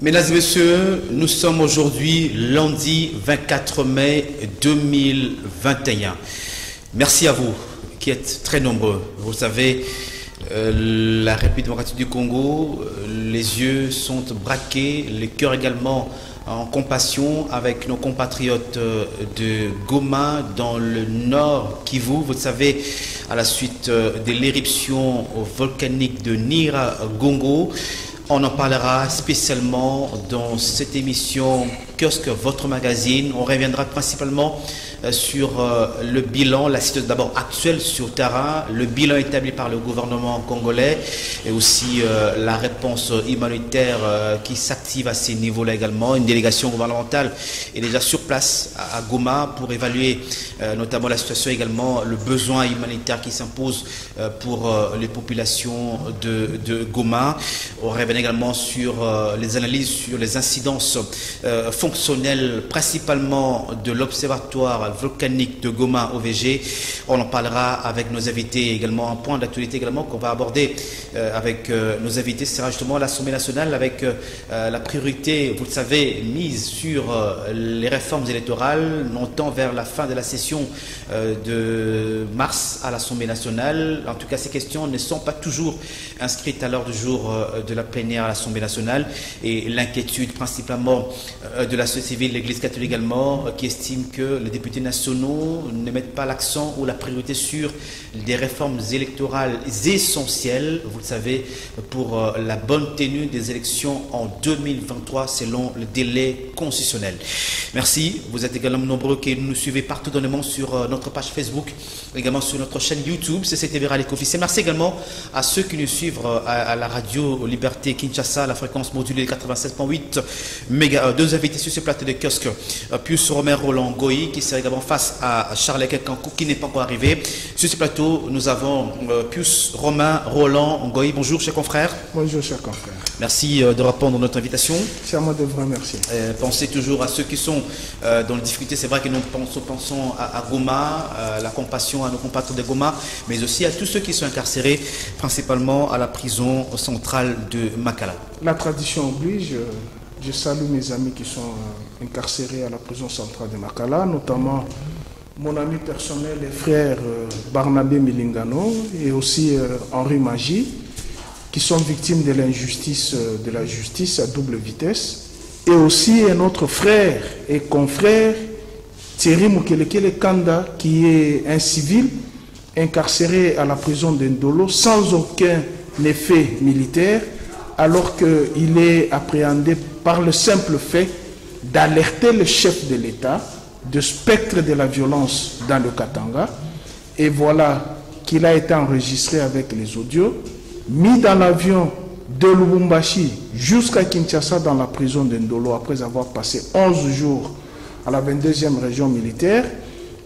Mesdames et messieurs, nous sommes aujourd'hui lundi 24 mai 2021. Merci à vous qui êtes très nombreux. Vous savez, la République démocratique du Congo, les yeux sont braqués, les cœurs également en compassion avec nos compatriotes de Goma dans le nord Kivu. Vous savez, à la suite de l'éruption volcanique de Nyiragongo. On en parlera spécialement dans cette émission Kiosque, votre magazine. On reviendra principalement sur le bilan, la situation d'abord actuelle sur terrain, le bilan établi par le gouvernement congolais et aussi la réponse humanitaire qui s'active à ces niveaux-là également. Une délégation gouvernementale est déjà sur place à Goma pour évaluer notamment la situation également, le besoin humanitaire qui s'impose pour les populations de Goma. On revient également sur les analyses sur les incidences fonctionnelles principalement de l'observatoire volcanique de Goma OVG. On en parlera avec nos invités également. Un point d'actualité également qu'on va aborder avec nos invités sera justement l'Assemblée nationale avec la priorité, vous le savez, mise sur les réformes électorales, montant vers la fin de la session de mars à l'Assemblée nationale. En tout cas, ces questions ne sont pas toujours inscrites à l'ordre du jour de la plénière à l'Assemblée nationale et l'inquiétude principalement de la société civile, l'Église catholique également, qui estime que les députés nationaux ne mettent pas l'accent ou la priorité sur des réformes électorales essentielles, vous le savez, pour la bonne tenue des élections en 2023 selon le délai constitutionnel. Merci, vous êtes également nombreux qui nous suivez partout dans le monde sur notre page Facebook, également sur notre chaîne YouTube, CCTV Rallye officiel. Merci également à ceux qui nous suivent à la radio Liberté Kinshasa, la fréquence modulée 87.8 MHz. Deux invités sur ce plateau de kiosque, Pius Romain Roland Goyi qui sera également face à Charles Kekankou qui n'est pas encore arrivé. Sur ce plateau, nous avons Pius Romain Roland Goyi. Bonjour, chers confrères. Bonjour, chers confrères. Merci de répondre à notre invitation. C'est à moi de vous remercier. Pensez toujours à ceux qui sont dans les difficultés. C'est vrai que nous pensons à Goma, la compassion à nos compatriotes de Goma, mais aussi à tous ceux qui sont incarcérés, principalement à la prison centrale de Makala. La tradition oblige. Je salue mes amis qui sont incarcérés à la prison centrale de Makala, notamment mon ami personnel et frère Barnabé Milingano et aussi Henri Magie, qui sont victimes de l'injustice de la justice à double vitesse, et aussi notre frère et confrère Thierry Mukelekele Kanda, qui est un civil incarcéré à la prison d'Indolo sans aucun effet militaire, alors qu'il est appréhendé par le simple fait d'alerter le chef de l'État du spectre de la violence dans le Katanga. Et voilà qu'il a été enregistré avec les audios, mis dans l'avion de Lubumbashi jusqu'à Kinshasa dans la prison d'Indolo après avoir passé 11 jours à la 22e région militaire.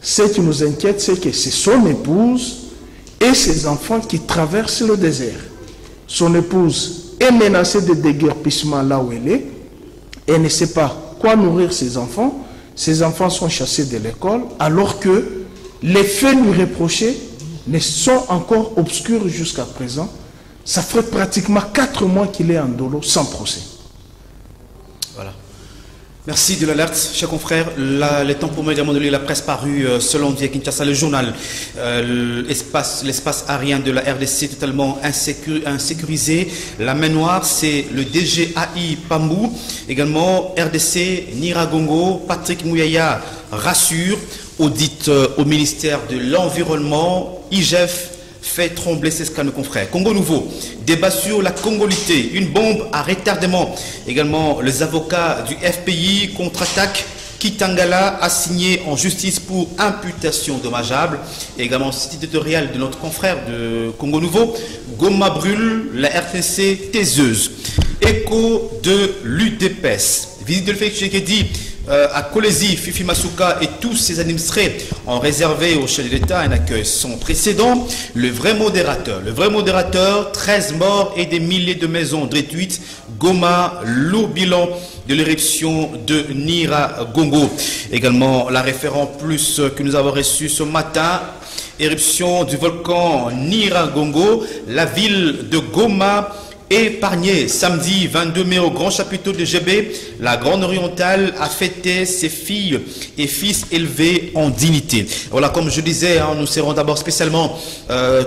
Ce qui nous inquiète, c'est que c'est son épouse et ses enfants qui traversent le désert. Son épouse est menacée de déguerpissement là où elle est. Elle ne sait pas quoi nourrir ses enfants. Ses enfants sont chassés de l'école alors que les faits lui reprochés ne sont encore obscurs jusqu'à présent. Ça fait pratiquement 4 mois qu'il est en dolo sans procès. Voilà. Merci de l'alerte, chers confrères. Le temps pour moi également de lire la presse parue ce lundi à Kinshasa, le journal. L'espace aérien de la RDC totalement insécurisé. La main noire, c'est le DGAI Pambou. Également RDC, Nyiragongo, Patrick Mouyaya rassure. Audit au ministère de l'Environnement, IGF fait trembler ses scans, confrères. Congo Nouveau, débat sur la congolité, une bombe à retardement. Également, les avocats du FPI contre-attaque. Kitangala a signé en justice pour imputation dommageable. Et également, site éditorial de notre confrère de Congo Nouveau, Goma brûle, la RTC taiseuse. Écho de l'UDPS. Visite de l'Fekchekedi à Kolesi, Fifi Masuka et tous ses administrés ont réservé au chef de l'État un accueil sans précédent. Le vrai modérateur, 13 morts et des milliers de maisons détruites. Goma, lourd bilan de l'éruption de Nyiragongo. Également, la référent plus que nous avons reçue ce matin, éruption du volcan Nyiragongo, la ville de Goma épargnés. Samedi 22 mai au grand chapiteau de Djébé, la Grande Orientale a fêté ses filles et fils élevés en dignité. Voilà, comme je disais, nous serons d'abord spécialement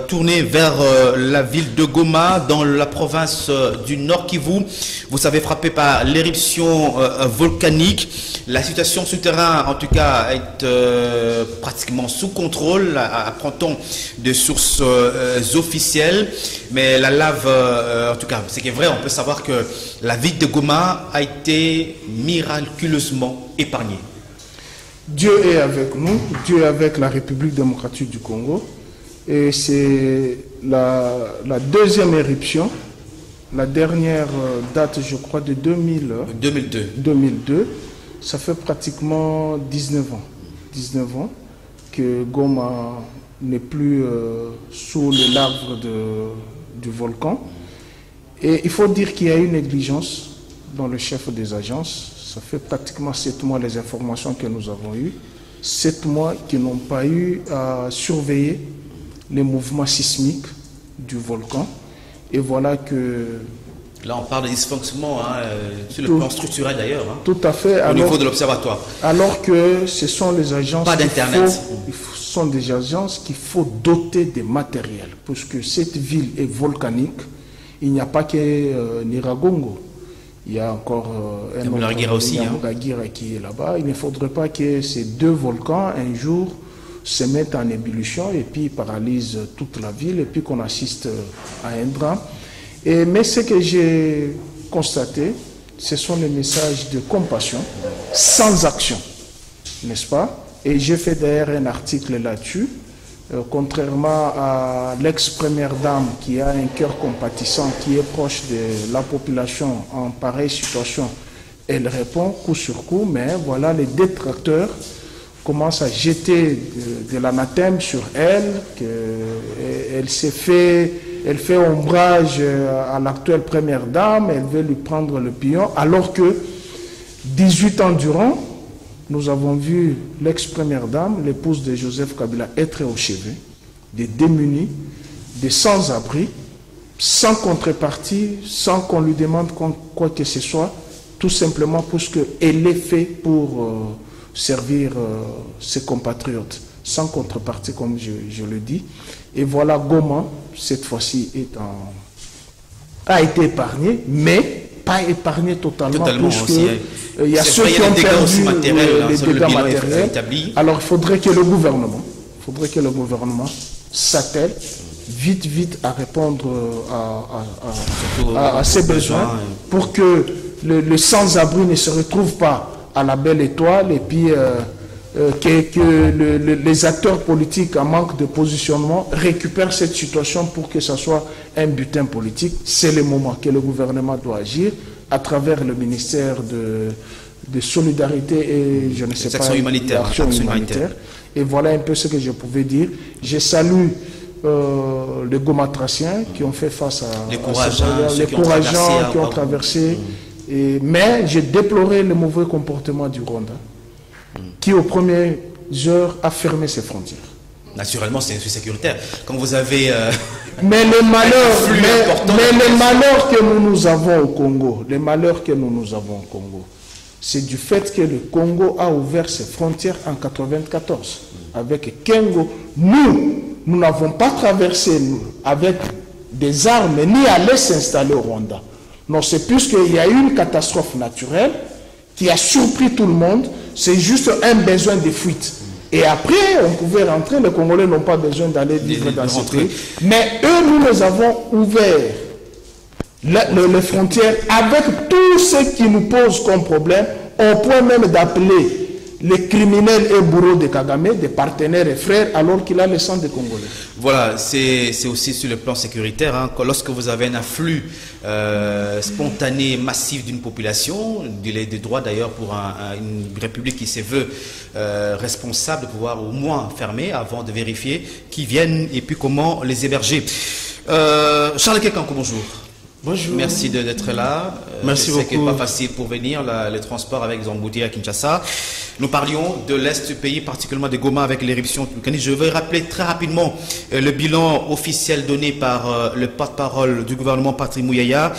tournés vers la ville de Goma, dans la province du Nord Kivu. Vous savez, frappé par l'éruption volcanique. La situation sur terrain, en tout cas, est pratiquement sous contrôle, apprend-on de sources officielles. Mais la lave, en tout cas, ce qui est vrai, on peut savoir que la ville de Goma a été miraculeusement épargnée. Dieu est avec nous, Dieu est avec la République démocratique du Congo. Et c'est la deuxième éruption. La dernière date, je crois, de 2002. Ça fait pratiquement 19 ans. 19 ans que Goma n'est plus sous le larve du volcan. Et il faut dire qu'il y a eu une négligence dans le chef des agences. Ça fait pratiquement 7 mois les informations que nous avons eues. 7 mois qui n'ont pas eu à surveiller les mouvements sismiques du volcan. Et voilà que... Là, on parle de dysfonctionnement sur le plan structurel d'ailleurs. Tout à fait. Au niveau de l'observatoire. Alors que ce sont les agences... Pas d'Internet. Ce sont des agences qu'il faut doter de matériel. Parce que cette ville est volcanique. Il n'y a pas que Niragongo. Il y a encore un autre, aussi, Muragira qui est là-bas. Il ne faudrait pas que ces deux volcans, un jour, se mettent en ébullition et puis paralysent toute la ville et puis qu'on assiste à un drame. Mais ce que j'ai constaté, ce sont les messages de compassion sans action, n'est-ce pas? Et j'ai fait d'ailleurs un article là-dessus. Contrairement à l'ex-première dame qui a un cœur compatissant, qui est proche de la population en pareille situation, elle répond coup sur coup, mais voilà, les détracteurs commencent à jeter de l'anathème sur elle, qu'elle elle fait ombrage à l'actuelle première dame, elle veut lui prendre le pion, alors que 18 ans durant, nous avons vu l'ex-première dame, l'épouse de Joseph Kabila, être au chevet, des démunis, des sans-abri, sans contrepartie, sans qu'on lui demande quoi que ce soit, tout simplement parce qu'elle est faite pour servir ses compatriotes, sans contrepartie, comme je le dis. Et voilà, Goma, cette fois-ci, a été épargné, mais pas épargné totalement puisque il y a ceux qui ont perdu les dégâts matériels. Alors il faudrait que le gouvernement s'attelle vite à répondre à ces besoins pour que le sans-abri ne se retrouve pas à la belle étoile et puis que les acteurs politiques en manque de positionnement récupèrent cette situation pour que ce soit un butin politique. C'est le moment que le gouvernement doit agir à travers le ministère de Solidarité et je ne sais pas, Action humanitaire. Et voilà un peu ce que je pouvais dire. Je salue les Gomatraciens qui ont fait face à les courageants qui ont traversé. Mais j'ai déploré le mauvais comportement du Rwanda qui aux premières heures a fermé ses frontières. Naturellement, c'est sécuritaire. Quand vous avez... mais les malheurs que nous avons au Congo, c'est du fait que le Congo a ouvert ses frontières en 1994 avec Kengo. Nous n'avons pas traversé avec des armes ni aller s'installer au Rwanda. Non, c'est puisqu'il y a eu une catastrophe naturelle qui a surpris tout le monde. C'est juste un besoin de fuite. Et après, on pouvait rentrer. Les Congolais n'ont pas besoin d'aller vivre dans ce pays. Mais eux, nous avons ouvert les frontières avec tout ce qui nous pose comme problème, au point même d'appeler les criminels et bourreaux de Kagame, des partenaires et frères, alors qu'il a le sang des Congolais. Voilà, c'est aussi sur le plan sécuritaire. Lorsque vous avez un afflux spontané, massif d'une population, des droits d'ailleurs pour une république qui se veut responsable de pouvoir au moins fermer avant de vérifier qui viennent et puis comment les héberger. Charles Kekanko, bonjour. Bonjour. Merci d'être là. Merci beaucoup. Je sais qu'il n'est pas facile pour venir, les transports avec les embouteillages à Kinshasa. Nous parlions de l'Est du pays, particulièrement de Goma avec l'éruption volcanique. Je vais rappeler très rapidement le bilan officiel donné par le porte-parole du gouvernement, Patrick Mouyaya.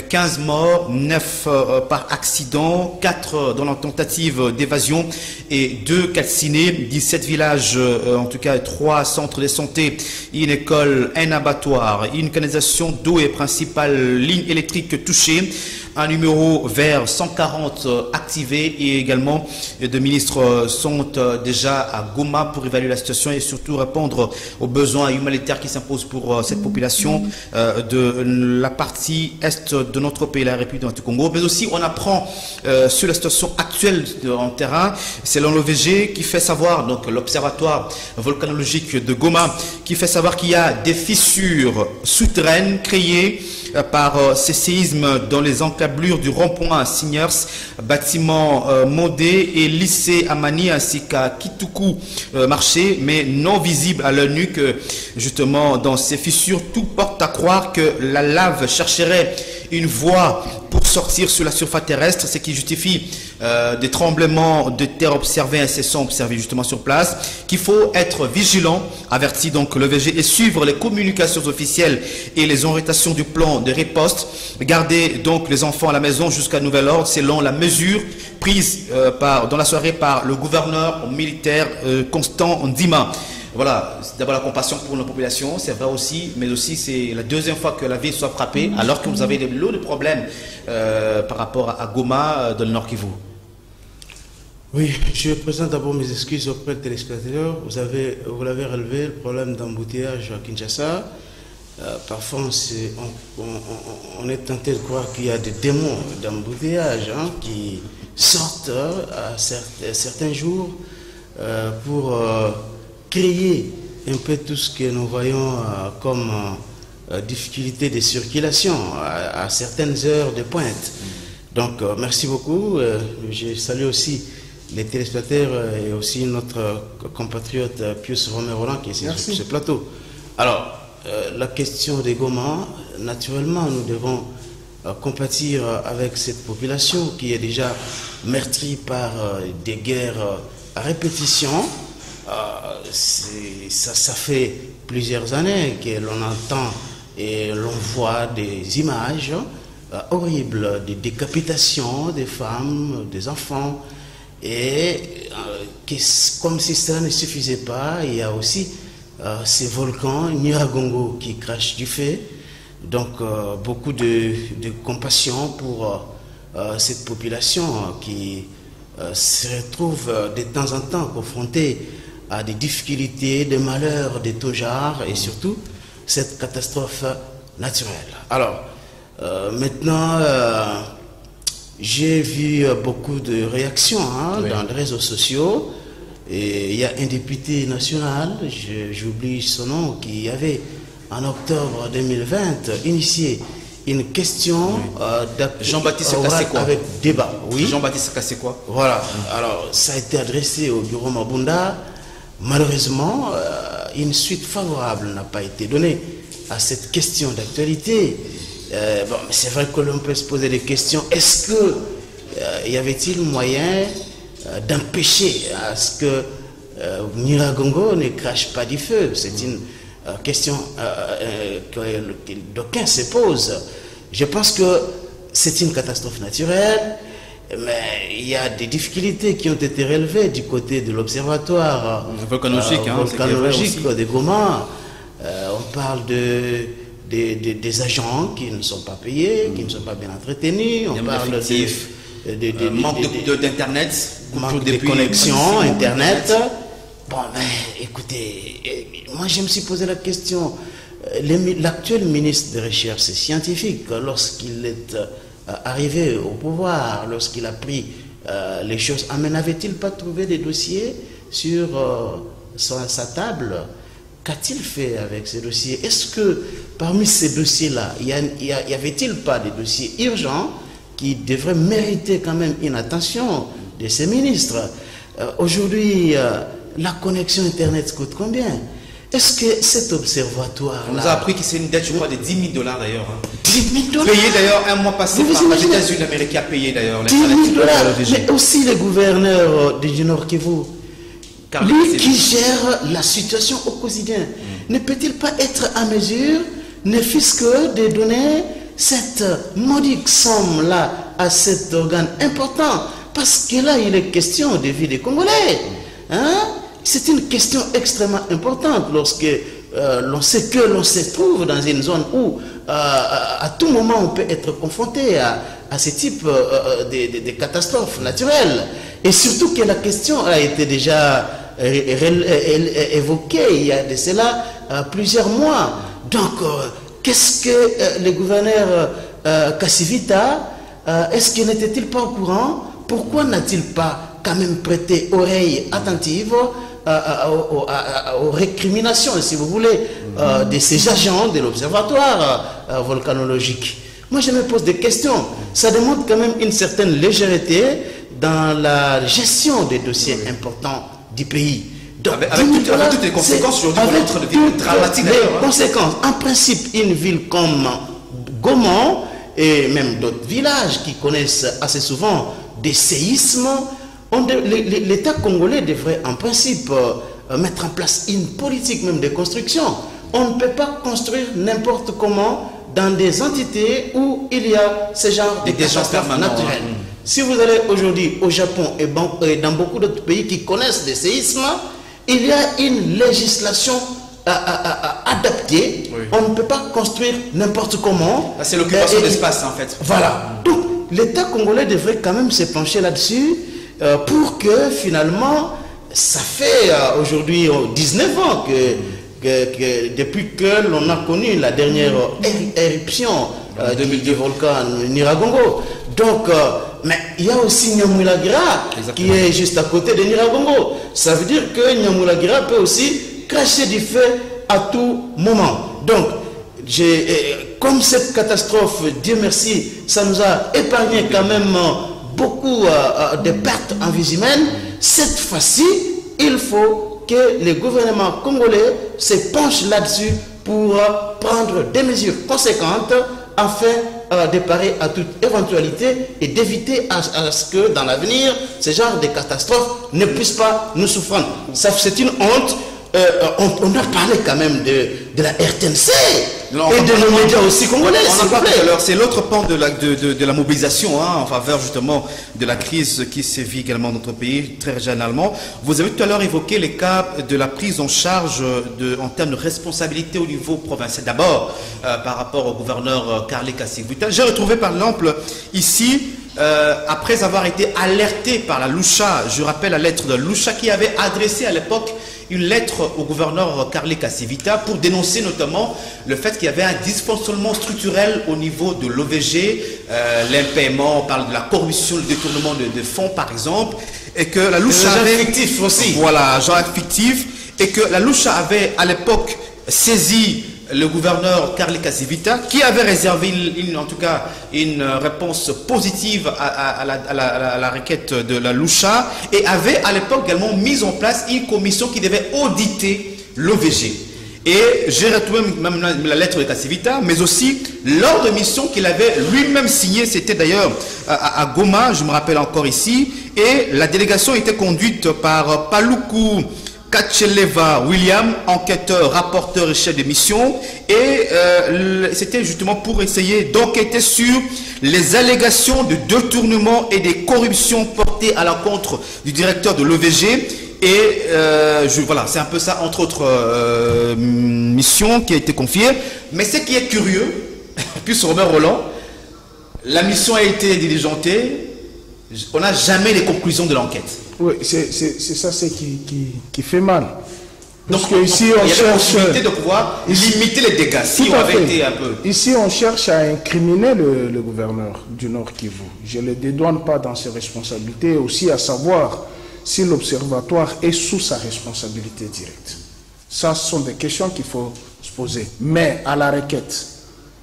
15 morts, 9 par accident, 4 dans la tentative d'évasion et 2 calcinés, 17 villages, en tout cas 3 centres de santé, une école, un abattoir, une canalisation d'eau et principale ligne électrique touchée, un numéro vert 140 activé et également de ministres sont déjà à Goma pour évaluer la situation et surtout répondre aux besoins humanitaires qui s'imposent pour cette population de la partie est de notre pays, la République du Congo. Mais aussi on apprend sur la situation actuelle en terrain, c'est l'ONVG qui fait savoir, donc l'observatoire volcanologique de Goma, qui fait savoir qu'il y a des fissures souterraines créées par ces séismes dans les encablures du rond-point Signers, bâtiment Modé et lycée Amani ainsi qu'à Kituku marché, mais non visible à l'œil nu que justement dans ces fissures, tout porte à croire que la lave chercherait une voie pour sortir sur la surface terrestre, ce qui justifie des tremblements de terre observés, incessants observés justement sur place, qu'il faut être vigilant, avertit donc le VG, et suivre les communications officielles et les orientations du plan de riposte. Garder donc les enfants à la maison jusqu'à nouvel ordre, selon la mesure prise dans la soirée par le gouverneur militaire Constant Ndima. Voilà, c'est d'abord la compassion pour nos populations, c'est vrai aussi, mais aussi c'est la deuxième fois que la ville soit frappée, alors que vous avez des lots de problèmes par rapport à Goma, dans le Nord Kivu. Oui, je présente d'abord mes excuses auprès des téléspectateurs. Vous l'avez relevé, le problème d'embouteillage à Kinshasa. Parfois, on est tenté de croire qu'il y a des démons d'embouteillage qui sortent à certains jours pour créer un peu tout ce que nous voyons comme difficulté de circulation à certaines heures de pointe. Donc, merci beaucoup. Je salue aussi les téléspectateurs et aussi notre compatriote Pius Romero qui est sur ce plateau. Alors, la question des Goma, naturellement, nous devons compatir avec cette population qui est déjà meurtrie par des guerres à répétition. Ça fait plusieurs années que l'on entend et l'on voit des images horribles, des décapitations des femmes, des enfants, et comme si cela ne suffisait pas, il y a aussi ces volcans Nyiragongo qui crachent du feu. Donc beaucoup de compassion pour cette population qui se retrouve de temps en temps confrontée à des difficultés, des malheurs, des tout genres et surtout cette catastrophe naturelle. Alors, maintenant, j'ai vu beaucoup de réactions dans les réseaux sociaux. Et il y a un député national, j'oublie son nom, qui avait en octobre 2020 initié une question Jean-Baptiste Kassekwa avec débat. Oui. Jean-Baptiste Kassekwa. Voilà. Alors, ça a été adressé au bureau Mabunda. Malheureusement, une suite favorable n'a pas été donnée à cette question d'actualité. Bon, c'est vrai que l'on peut se poser des questions. Est-ce que y avait-il moyen d'empêcher à ce que Nyiragongo ne crache pas du feu? C'est une question que d'aucuns se posent. Je pense que c'est une catastrophe naturelle, mais il y a des difficultés qui ont été relevées du côté de l'observatoire volcanologique de Goma. On parle des agents qui ne sont pas payés, qui ne sont pas bien entretenus. On parle manque d'internet, manque de connexion internet. Bon, mais écoutez, moi je me suis posé la question. L'actuel ministre des Recherches scientifiques, lorsqu'il est arrivé au pouvoir, lorsqu'il a pris les choses, n'avait-il pas trouvé des dossiers sur sa table? Qu'a-t-il fait avec ces dossiers? Est-ce que parmi ces dossiers-là, y avait-il pas des dossiers urgents qui devraient mériter quand même une attention de ces ministres? Aujourd'hui, la connexion Internet coûte combien? Est-ce que cet observatoire... On nous a appris que c'est une dette, je crois, de 10 000 $ d'ailleurs. 10 000 $? Payé d'ailleurs un mois passé par les États-Unis d'Amérique qui a payé d'ailleurs. 10 000 $. Mais aussi les gouverneurs du Nord Kivu, lui qui gère la situation au quotidien, ne peut-il pas être à mesure, ne fût-ce que de donner cette modique somme-là à cet organe important? Parce que là, il est question de vie des Congolais. Hein? C'est une question extrêmement importante lorsque l'on sait que l'on se trouve dans une zone où à tout moment on peut être confronté à ce type de catastrophes naturelles. Et surtout que la question a été déjà évoquée il y a de cela plusieurs mois. Donc, qu'est-ce que le gouverneur Kasivita, est-ce qu'il n'était-il pas au courant? Pourquoi n'a-t-il pas quand même prêté oreille attentive aux récriminations, si vous voulez, de ces agents de l'observatoire volcanologique? Moi, je me pose des questions. Ça démontre quand même une certaine légèreté dans la gestion des dossiers importants du pays. Donc, avec toutes les conséquences aujourd'hui, on est en train de vivre dramatique d'ailleurs. Les conséquences. En principe, une ville comme Goma et même d'autres villages qui connaissent assez souvent des séismes, l'État congolais devrait en principe mettre en place une politique même de construction. On ne peut pas construire n'importe comment dans des entités où il y a ce genre de catastrophes naturelles. Si vous allez aujourd'hui au Japon et dans beaucoup d'autres pays qui connaissent des séismes, il y a une législation adaptée. Oui. On ne peut pas construire n'importe comment. C'est l'occupation d'espace en fait. Voilà. Donc l'État congolais devrait quand même se pencher là-dessus pour que finalement, ça fait aujourd'hui 19 ans que depuis que l'on a connu la dernière éruption du volcan Nyiragongo. Donc, mais il y a aussi Nyamulagira qui est juste à côté de Nyiragongo. Ça veut dire que Nyamulagira peut aussi cracher du feu à tout moment. Donc, comme cette catastrophe, Dieu merci, ça nous a épargné quand même beaucoup de pertes en vie humaine. Cette fois-ci, il faut que le gouvernement congolais se penche là-dessus pour prendre des mesures conséquentes afin de parer à toute éventualité et d'éviter à ce que dans l'avenir, ce genre de catastrophes ne puissent pas nous souffrir. C'est une honte. On a parlé quand même de la RTNC et de nos médias aussi congolais. C'est l'autre pan de la mobilisation en faveur justement de la crise qui sévit également dans notre pays, très généralement. Vous avez tout à l'heure évoqué les cas de la prise en charge en termes de responsabilité au niveau provincial. D'abord, par rapport au gouverneur Karli Kasivita. J'ai retrouvé par exemple ici, après avoir été alerté par la Lucha, je rappelle la lettre de Lucha qui avait adressé à l'époque une lettre au gouverneur Karli Kasivita pour dénoncer notamment le fait qu'il y avait un dysfonctionnement structurel au niveau de l'OVG, l'impaiement, on parle de la corruption, le détournement de fonds par exemple, et que la Lucha avait... fictif aussi. Voilà, genre fictif, et que la Lucha avait à l'époque saisi le gouverneur Karli Kasivita, qui avait réservé en tout cas une réponse positive à la requête de la Lucha, et avait à l'époque également mis en place une commission qui devait auditer l'OVG. Et j'ai retrouvé même la lettre de Kasivita, mais aussi lors de mission qu'il avait lui-même signée, c'était d'ailleurs à Goma, je me rappelle encore ici, et la délégation était conduite par Paluku Kacheleva William, enquêteur, rapporteur et chef de mission, et c'était justement pour essayer d'enquêter sur les allégations de détournement et des corruptions portées à l'encontre du directeur de l'OVG. Et voilà, c'est un peu ça, entre autres missions qui a été confiée. Mais ce qui est curieux, puis Robert Roland, la mission a été diligentée, on n'a jamais les conclusions de l'enquête. Oui, c'est ça qui fait mal. Donc ici on cherche de pouvoir limiter les dégâts. Si on avait été un peu... Ici on cherche à incriminer le gouverneur du Nord Kivu. Je ne le dédouane pas dans ses responsabilités, aussi à savoir si l'observatoire est sous sa responsabilité directe. Ça, ce sont des questions qu'il faut se poser. Mais à la requête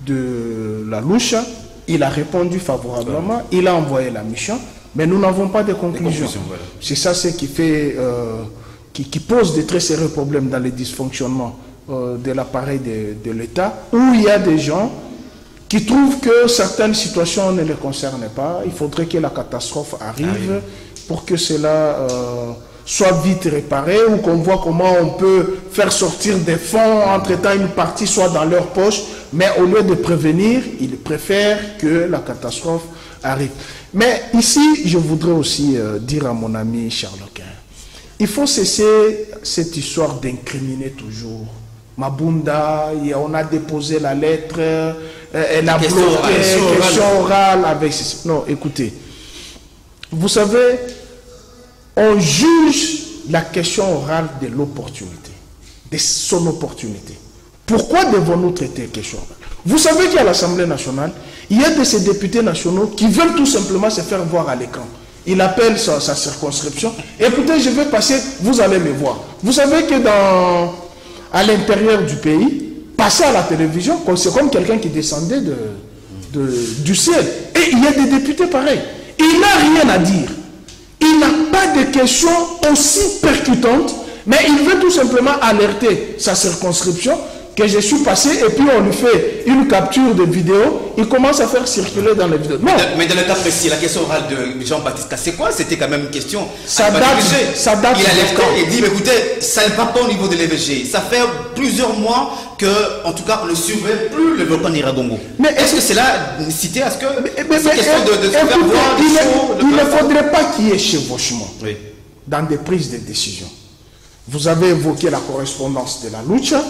de la Lucha, il a répondu favorablement, il a envoyé la mission. Mais nous n'avons pas de conclusion. Voilà. C'est ça ce qui qui pose de très sérieux problèmes dans les dysfonctionnements de l'appareil de l'État, où il y a des gens qui trouvent que certaines situations ne les concernent pas. Il faudrait que la catastrophe arrive pour que cela soit vite réparé, ou qu'on voit comment on peut faire sortir des fonds, entre-temps une partie soit dans leur poche, mais au lieu de prévenir, ils préfèrent que la catastrophe arrive. Mais ici, je voudrais aussi dire à mon ami Charles Quin, il faut cesser cette histoire d'incriminer toujours. Mabunda, on a déposé la lettre, elle a bloqué, question orale avec... Non, écoutez, vous savez, on juge la question orale de l'opportunité, de son opportunité. Pourquoi devons-nous traiter la question orale? Vous savez qu'à l'Assemblée nationale, il y a de ces députés nationaux qui veulent tout simplement se faire voir à l'écran. Il appelle sa circonscription. Écoutez, je vais passer, vous allez me voir. Vous savez que à l'intérieur du pays, passer à la télévision, c'est comme quelqu'un qui descendait du ciel. Et il y a des députés pareils. Il n'a rien à dire. Il n'a pas de questions aussi percutantes, mais il veut tout simplement alerter sa circonscription que je suis passé, et puis on lui fait une capture de vidéo, il commence à faire circuler dans les vidéos. Non. Mais dans le cas précis, la question orale de Jean-Baptiste Kassé, quoi, c'était quand même une question. Ça date. Il a lève et dit, mais écoutez, ça ne va pas au niveau de l'EVG. Ça fait plusieurs mois que, en tout cas, on ne surveille plus le volcan d'Iragongo. Mais est-ce que c'est là cité à ce que c'est question de se faire voir il ne faudrait pas qu'il y ait chevauchement dans des prises de décision. Vous avez évoqué la correspondance de la Lucha,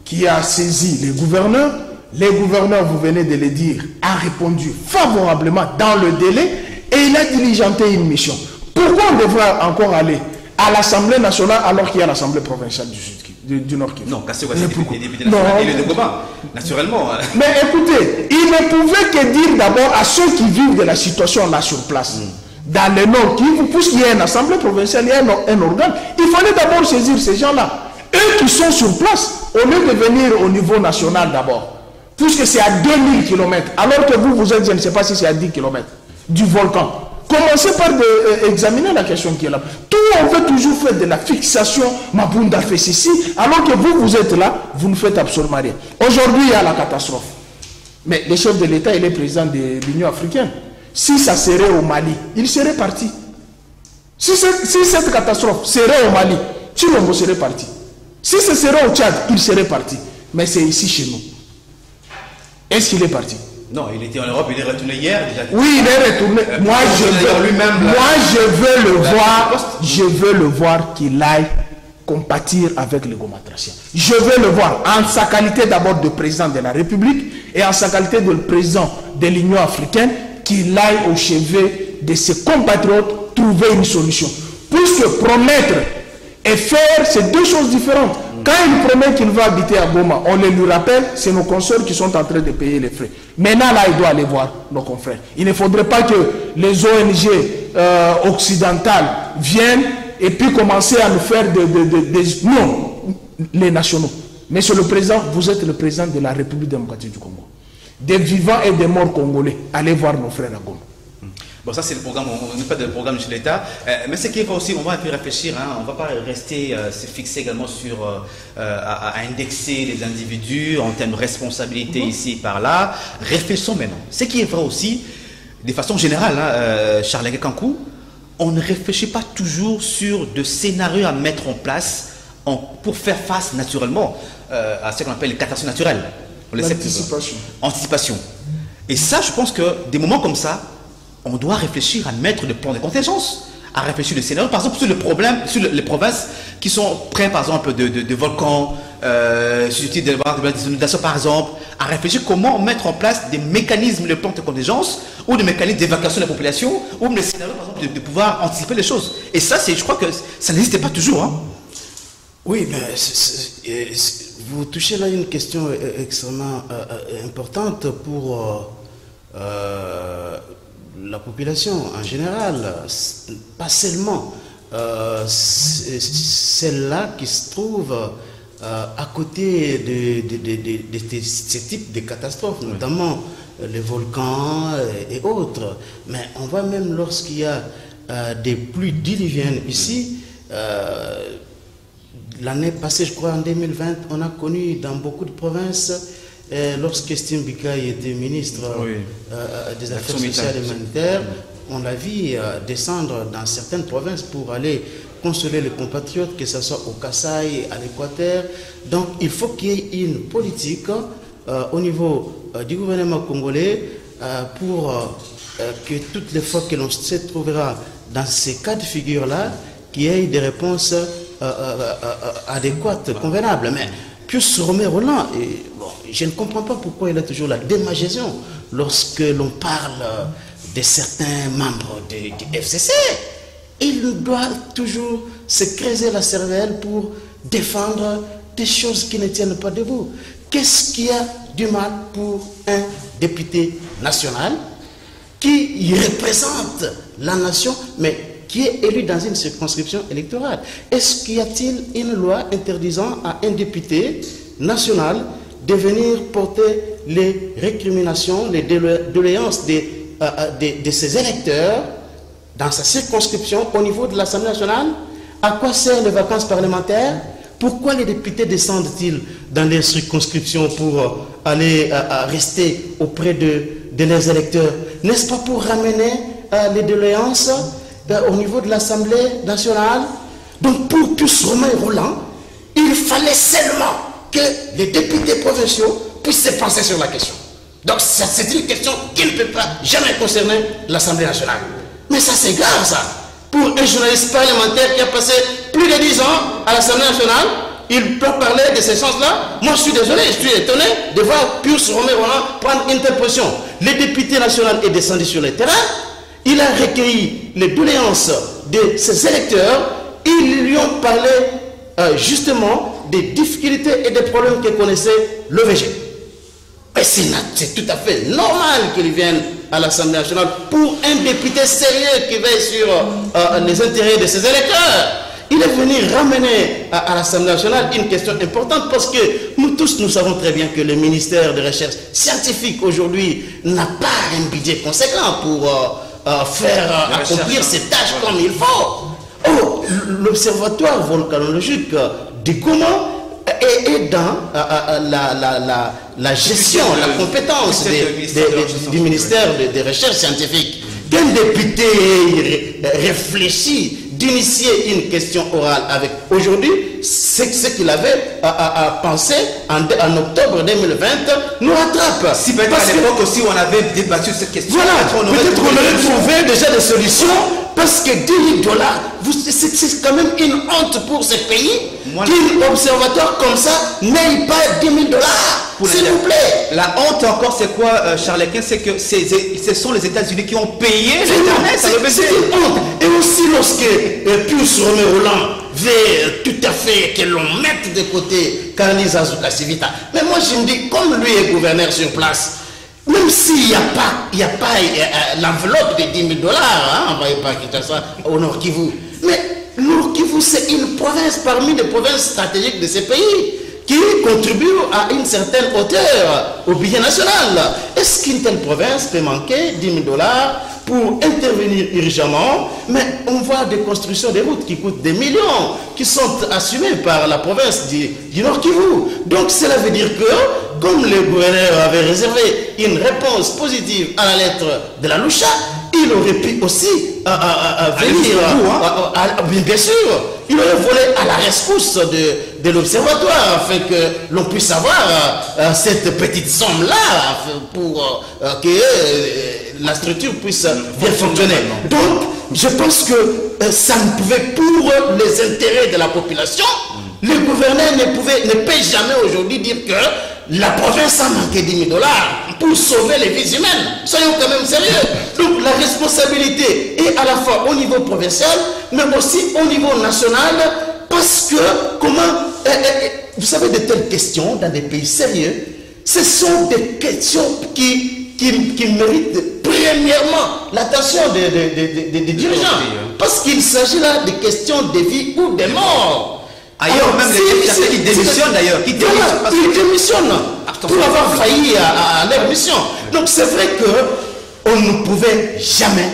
qui a saisi les gouverneurs. Les gouverneurs, vous venez de le dire, a répondu favorablement dans le délai et il a diligenté une mission. Pourquoi on devrait encore aller à l'Assemblée nationale alors qu'il y a l'Assemblée provinciale du Nord Kivu? Non, Kassé, c'est les députés nationaux et le Dogoma, naturellement. Mais écoutez, il ne pouvait que dire d'abord à ceux qui vivent de la situation là sur place. Dans le Nord Kivu, puisqu'il y a une Assemblée provinciale, il y a un organe, il fallait d'abord saisir ces gens-là. Eux qui sont sur place, au lieu de venir au niveau national d'abord, puisque c'est à 2000 km, alors que vous êtes, je ne sais pas si c'est à 10 km du volcan. Commencez par examiner la question qui est là. Tout, on veut toujours faire de la fixation, Mabunda fait ceci, alors que vous êtes là, vous ne faites absolument rien. Aujourd'hui, il y a la catastrophe. Mais le chef de l'État, il est président de l'Union africaine. Si ça serait au Mali, il serait parti. Si cette catastrophe serait au Mali, Chilombo serait parti. Si ce serait au Tchad, il serait parti. Mais c'est ici chez nous. Est-ce qu'il est parti? Non, il était en Europe, il est retourné hier déjà. Oui, il est retourné. Moi, je veux le voir qu'il aille compatir avec les Gomatraciens. Je veux le voir en sa qualité d'abord de président de la République et en sa qualité de président de l'Union africaine, qu'il aille au chevet de ses compatriotes trouver une solution. Puisque promettre et faire, c'est deux choses différentes. Quand il promet qu'il va habiter à Goma, on le lui rappelle, c'est nos consoeurs qui sont en train de payer les frais. Maintenant, là, il doit aller voir nos confrères. Il ne faudrait pas que les ONG occidentales viennent et puis commencer à nous faire non, les nationaux. Mais c'est le président, vous êtes le président de la République démocratique du Congo. Des vivants et des morts congolais, allez voir nos frères à Goma. Bon, ça c'est le programme, on n'est pas de programme chez l'État. Mais ce qu'il faut aussi, on va un peu réfléchir, hein, on ne va pas rester se fixer également sur à indexer les individus en termes de responsabilité ici par là. Réfléchissons maintenant. Ce qui est vrai aussi, de façon générale, hein, Charles Kankou, on ne réfléchit pas toujours sur de scénarios à mettre en place pour faire face naturellement à ce qu'on appelle les catastrophes naturelles. L'anticipation. Anticipation. Et ça, je pense que des moments comme ça, on doit réfléchir à mettre des plans de contingence, à réfléchir des scénarios, par exemple sur le problème, sur les provinces qui sont près par exemple de volcans, susceptibles des inondations par exemple, à réfléchir comment mettre en place des mécanismes de plans de contingence ou des mécanismes d'évacuation de la population ou des scénarios par exemple de pouvoir anticiper les choses. Et ça, je crois que ça n'existait pas toujours. Hein. Oui, mais vous touchez là une question extrêmement importante pour la population en général, pas seulement celle-là qui se trouve à côté de ces types de catastrophes, notamment les volcans et autres. Mais on voit même lorsqu'il y a des pluies diluviennes ici, l'année passée, je crois en 2020, on a connu dans beaucoup de provinces, lorsque Steve Bikaï était ministre des Affaires sociales et humanitaires, on l'a vu descendre dans certaines provinces pour aller consoler les compatriotes, que ce soit au Kasaï, à l'Équateur. Donc il faut qu'il y ait une politique au niveau du gouvernement congolais pour que toutes les fois que l'on se trouvera dans ces cas de figure-là, qu'il y ait des réponses adéquates, convenables. Mais Pius Romain-Rolland, je ne comprends pas pourquoi il a toujours la démagogie lorsque l'on parle de certains membres du FCC. Il doit toujours se creuser la cervelle pour défendre des choses qui ne tiennent pas debout. Qu'est-ce qu'il y a du mal pour un député national qui représente la nation, mais qui est élu dans une circonscription électorale? Est-ce qu'il y a-t-il une loi interdisant à un député national de venir porter les récriminations, les doléances de ses électeurs dans sa circonscription au niveau de l'Assemblée nationale? À quoi servent les vacances parlementaires? Pourquoi les députés descendent-ils dans les circonscriptions pour aller rester auprès de leurs électeurs? N'est-ce pas pour ramener les doléances au niveau de l'Assemblée nationale? Donc pour Pius Romain-Rolland, il fallait seulement que les députés provinciaux puissent se pencher sur la question. Donc c'est une question qui ne peut pas jamais concerner l'Assemblée nationale. Mais ça c'est grave ça. Pour un journaliste parlementaire qui a passé plus de 10 ans à l'Assemblée nationale, il peut parler de ces sens-là. Moi je suis désolé, je suis étonné de voir Pius Romain-Rolland prendre une telle position. Le député national est descendu sur le terrain, il a recueilli les doléances de ses électeurs, ils lui ont parlé justement des difficultés et des problèmes que connaissait l'OVG. Et c'est tout à fait normal qu'il vienne à l'Assemblée nationale pour un député sérieux qui veille sur les intérêts de ses électeurs. Il est venu ramener à l'Assemblée nationale une question importante parce que nous tous, nous savons très bien que le ministère de Recherche scientifique aujourd'hui n'a pas un budget conséquent pour faire accomplir ses tâches comme il faut. Oh, l'Observatoire volcanologique de Goma est dans la gestion, la compétence du ministère de Recherche scientifique. Qu'un député réfléchit d'initier une question orale avec aujourd'hui, c'est ce qu'il avait pensé en octobre 2020 nous rattrape. Si peut-être à l'époque aussi on avait débattu cette question. Voilà, peut-être qu'on aurait trouvé déjà des solutions parce que 10 000 $, c'est quand même une honte pour ce pays qu'un observatoire comme ça n'aille pas 10 000 $. S'il vous plaît. La honte encore, c'est quoi, Charles Quint? C'est que ce sont les États-Unis qui ont payé l'Internet. C'est une honte. Et aussi lorsque Pius Romain-Rolland veut tout à fait que l'on mette de côté Carnis Azuka Civita. Mais moi je me dis, comme lui est gouverneur sur place, même s'il n'y a pas l'enveloppe de 10 000 $, envoyée par Kinshasa au Nord Kivu. Mais Nord Kivu, c'est une province parmi les provinces stratégiques de ce pays qui contribue à une certaine hauteur au budget national. Est-ce qu'une telle province peut manquer 10 000 $ pour intervenir urgemment? Mais on voit des constructions de routes qui coûtent des millions, qui sont assumées par la province du Nord Kivu. Donc cela veut dire que, comme le gouverneur avait réservé une réponse positive à la lettre de la Lucha, il aurait pu aussi venir, bien sûr, il aurait volé à la rescousse de l'observatoire afin que l'on puisse avoir cette petite somme-là pour que la structure puisse bien fonctionner. Donc, je pense que ça ne pouvait, pour les intérêts de la population, le gouverneur ne peut jamais aujourd'hui dire que la province a manqué 10 000 $ pour sauver les vies humaines. Soyons quand même sérieux. Donc la responsabilité est à la fois au niveau provincial, mais aussi au niveau national, parce que, vous savez, de telles questions dans des pays sérieux, ce sont des questions qui méritent premièrement l'attention des dirigeants. Parce qu'il s'agit là de questions de vie ou de mort. Ailleurs, même les qui démissionnent d'ailleurs. Ils démissionnent pour avoir failli à leur mission. Donc c'est vrai qu'on ne pouvait jamais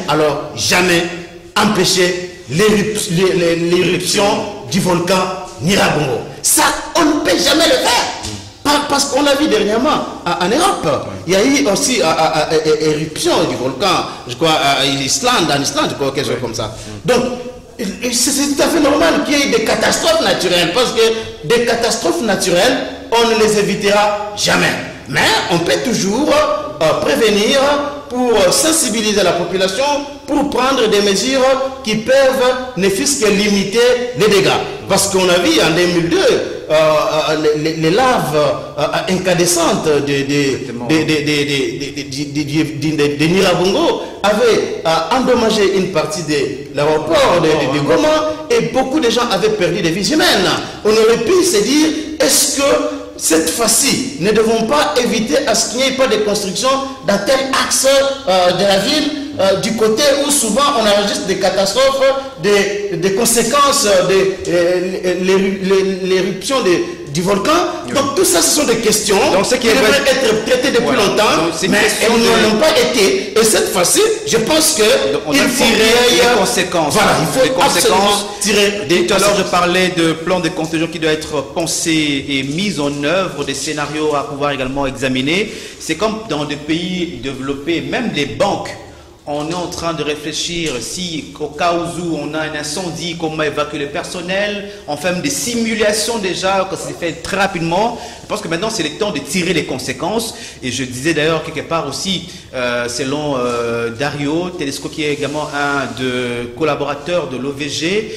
empêcher l'éruption du volcan Nyiragongo. Ça, on ne peut jamais le faire. Parce qu'on l'a vu dernièrement en Europe. Il y a eu aussi éruption du volcan, je crois, en Islande, je crois, quelque chose comme ça. Donc, c'est tout à fait normal qu'il y ait des catastrophes naturelles, parce que des catastrophes naturelles, on ne les évitera jamais. Mais on peut toujours prévenir pour sensibiliser la population, pour prendre des mesures qui peuvent ne fût-ce que limiter les dégâts. Parce qu'on a vu en 2002 les laves incandescentes de Nyiragongo avaient endommagé une partie de l'aéroport de Goma et beaucoup de gens avaient perdu des vies humaines. On aurait pu se dire, est-ce que cette fois-ci, ne devons pas éviter à ce qu'il n'y ait pas de construction dans tel axe de la ville, du côté où souvent on enregistre des catastrophes, des conséquences de l'éruption du volcan. Donc tout ça, ce sont des questions qui devraient être traitées depuis longtemps, mais elles n'ont pas été. Et cette fois-ci, je pense qu'il faut tirer les conséquences. Voilà, il faut absolument tirer des conséquences. Tout à l'heure, je parlais de plan de constitution qui doit être pensé et mis en œuvre, des scénarios à pouvoir également examiner. C'est comme dans des pays développés, même les banques. On est en train de réfléchir si, au cas où on a un incendie, comment évacuer le personnel. On fait même des simulations déjà, que ça s'est fait très rapidement. Je pense que maintenant, c'est le temps de tirer les conséquences. Et je disais d'ailleurs quelque part aussi, selon Dario Telesco, qui est également un des collaborateurs de l'OVG,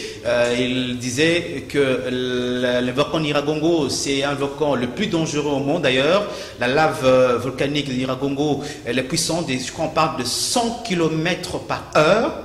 il disait que le volcan Nyiragongo, c'est un volcan le plus dangereux au monde d'ailleurs. La lave volcanique de Nyiragongo, elle est puissante, je crois qu'on parle de 100 km/h,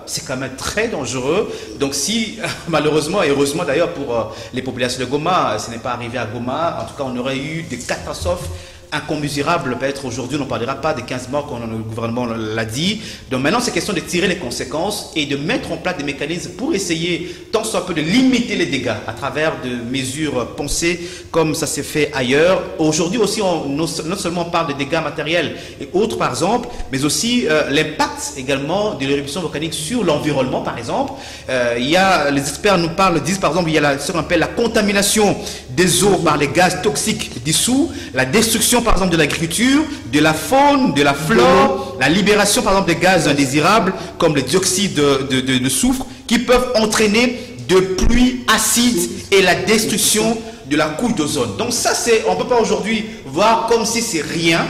c'est quand même très dangereux. Donc si, malheureusement et heureusement d'ailleurs pour les populations de Goma, ce n'est pas arrivé à Goma, en tout cas on aurait eu des catastrophes incommensurables. Peut-être aujourd'hui on ne parlera pas des 15 morts comme le gouvernement l'a dit. Donc maintenant c'est question de tirer les conséquences et de mettre en place des mécanismes pour essayer tant soit peu de limiter les dégâts à travers de mesures pensées comme ça s'est fait ailleurs. Aujourd'hui aussi on non seulement parle de dégâts matériels et autres par exemple, mais aussi l'impact également de l'éruption volcanique sur l'environnement par exemple. Il y a, les experts nous disent par exemple il y a ce qu'on appelle la contamination des eaux par les gaz toxiques dissous, la destruction par exemple de l'agriculture, de la faune, de la flore, la libération par exemple des gaz indésirables comme le dioxyde de soufre qui peuvent entraîner de pluies acides et la destruction de la couche d'ozone. Donc ça on ne peut pas aujourd'hui voir comme si c'est rien,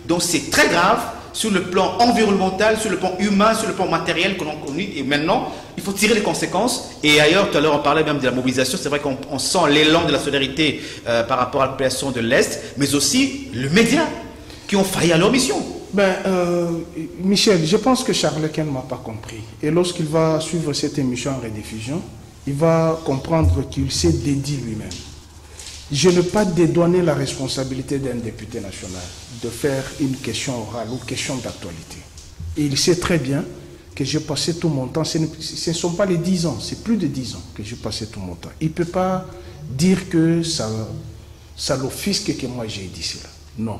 donc c'est très grave sur le plan environnemental, sur le plan humain, sur le plan matériel que l'on connaît. Et maintenant, il faut tirer les conséquences. Et ailleurs, tout à l'heure, on parlait même de la mobilisation. C'est vrai qu'on sent l'élan de la solidarité par rapport à la population de l'Est, mais aussi les médias qui ont failli à leur mission. Michel, je pense que Charles Lequin ne m'a pas compris. Et lorsqu'il va suivre cette émission en rediffusion, il va comprendre qu'il s'est dédié lui-même. Je ne peux pas dédouaner la responsabilité d'un député national de faire une question orale ou question d'actualité. Et il sait très bien que j'ai passé tout mon temps, ce ne sont pas les 10 ans, c'est plus de 10 ans que j'ai passé tout mon temps. Il ne peut pas dire que ça l'offusque que moi j'ai dit cela. Non.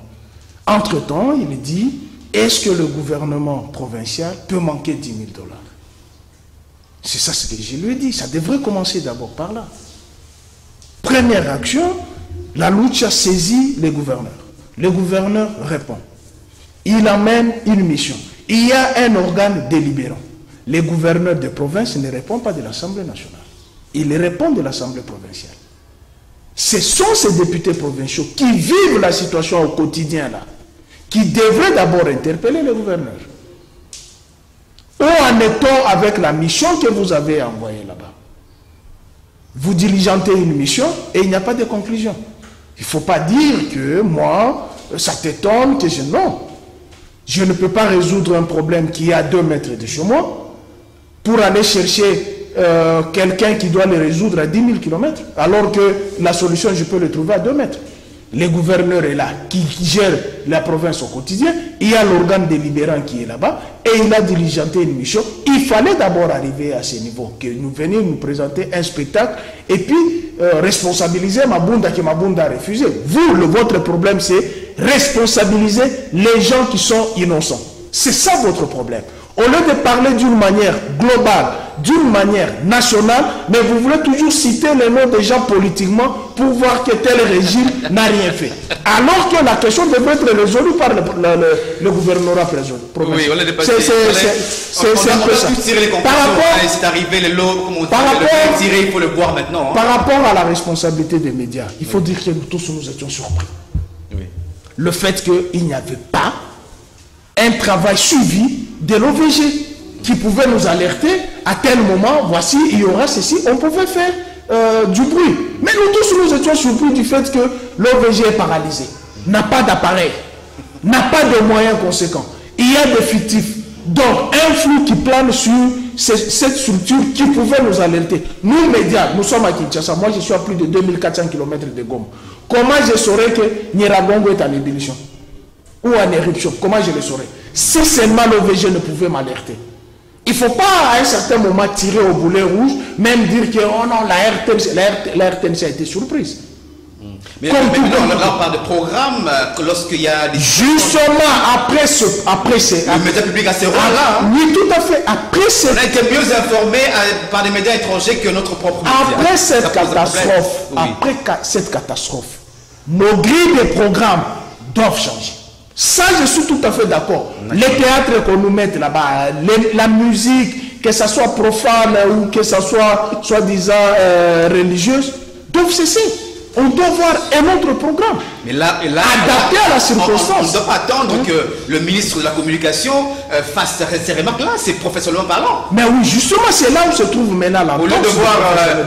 Entre-temps, il dit, est-ce que le gouvernement provincial peut manquer 10 000 $? C'est ça ce que je lui ai dit. Ça devrait commencer d'abord par là. Première action, la Lucha saisit les gouverneurs. Le gouverneur répond. Il amène une mission. Il y a un organe délibérant. Les gouverneurs de province ne répondent pas de l'Assemblée nationale. Ils répondent de l'Assemblée provinciale. Ce sont ces députés provinciaux qui vivent la situation au quotidien là, qui devraient d'abord interpeller les gouverneurs. Où en est-on avec la mission que vous avez envoyée là-bas? Vous diligentez une mission et il n'y a pas de conclusion. Il ne faut pas dire que moi, ça t'étonne que je... Non. Je ne peux pas résoudre un problème qui est à 2 mètres de chez moi pour aller chercher quelqu'un qui doit le résoudre à 10 000 km, alors que la solution, je peux le trouver à 2 mètres. Le gouverneur est là, qui gère la province au quotidien. Il y a l'organe délibérant qui est là-bas et il a diligenté une mission. Il fallait d'abord arriver à ce niveau, que nous venions nous présenter un spectacle et puis responsabiliser Mabunda que Mabunda a refusé. Vous, votre problème, c'est responsabiliser les gens qui sont innocents. C'est ça votre problème. Au lieu de parler d'une manière globale d'une manière nationale, mais vous voulez toujours citer les noms des gens politiquement pour voir que tel régime n'a rien fait. Alors que la question devrait être résolue par le gouvernorat provincial. Oui, on l'a dépassé. C'est un peu ça. Tirer les conclusions. C'est arrivé le lot, comme on dit, le tirer, il faut le boire maintenant. Hein. Par rapport à la responsabilité des médias, il faut dire que nous tous nous étions surpris. Oui. Le fait qu'il n'y avait pas un travail suivi de l'OVG qui pouvait nous alerter à tel moment, voici, il y aura ceci, on pouvait faire du bruit. Mais nous tous nous étions surpris du fait que l'OVG est paralysé, n'a pas d'appareil, n'a pas de moyens conséquents. Il y a des fictifs. Donc, un flou qui plane sur cette structure qui pouvait nous alerter. Nous, médias, nous sommes à Kinshasa. Moi, je suis à plus de 2400 km de Goma. Comment je saurais que Nyiragongo est en ébullition ou en éruption? Comment je le saurais? Si seulement l'OVG ne pouvait m'alerter. Il ne faut pas à un certain moment tirer au boulet rouge, même dire que oh non, la RTNC a été surprise. Mais maintenant, on parle de programme lorsqu'il y a des... Justement, le média public a ce rôle-là. Hein? Oui, tout à fait. Après on a été mieux informés par des médias étrangers que notre propre média. Après cette catastrophe, cette catastrophe, nos grilles de programmes doivent changer. Ça, je suis tout à fait d'accord. Les théâtres qu'on nous mette là-bas, la musique, que ça soit profane ou que ça soit soi-disant religieuse, doivent cesser. On doit voir un autre programme. Mais là adapté à la circonstance. On ne doit pas attendre que le ministre de la Communication fasse ces remarques-là, c'est professionnellement parlant. Mais oui, justement, c'est là où se trouve maintenant la... Au lieu de voir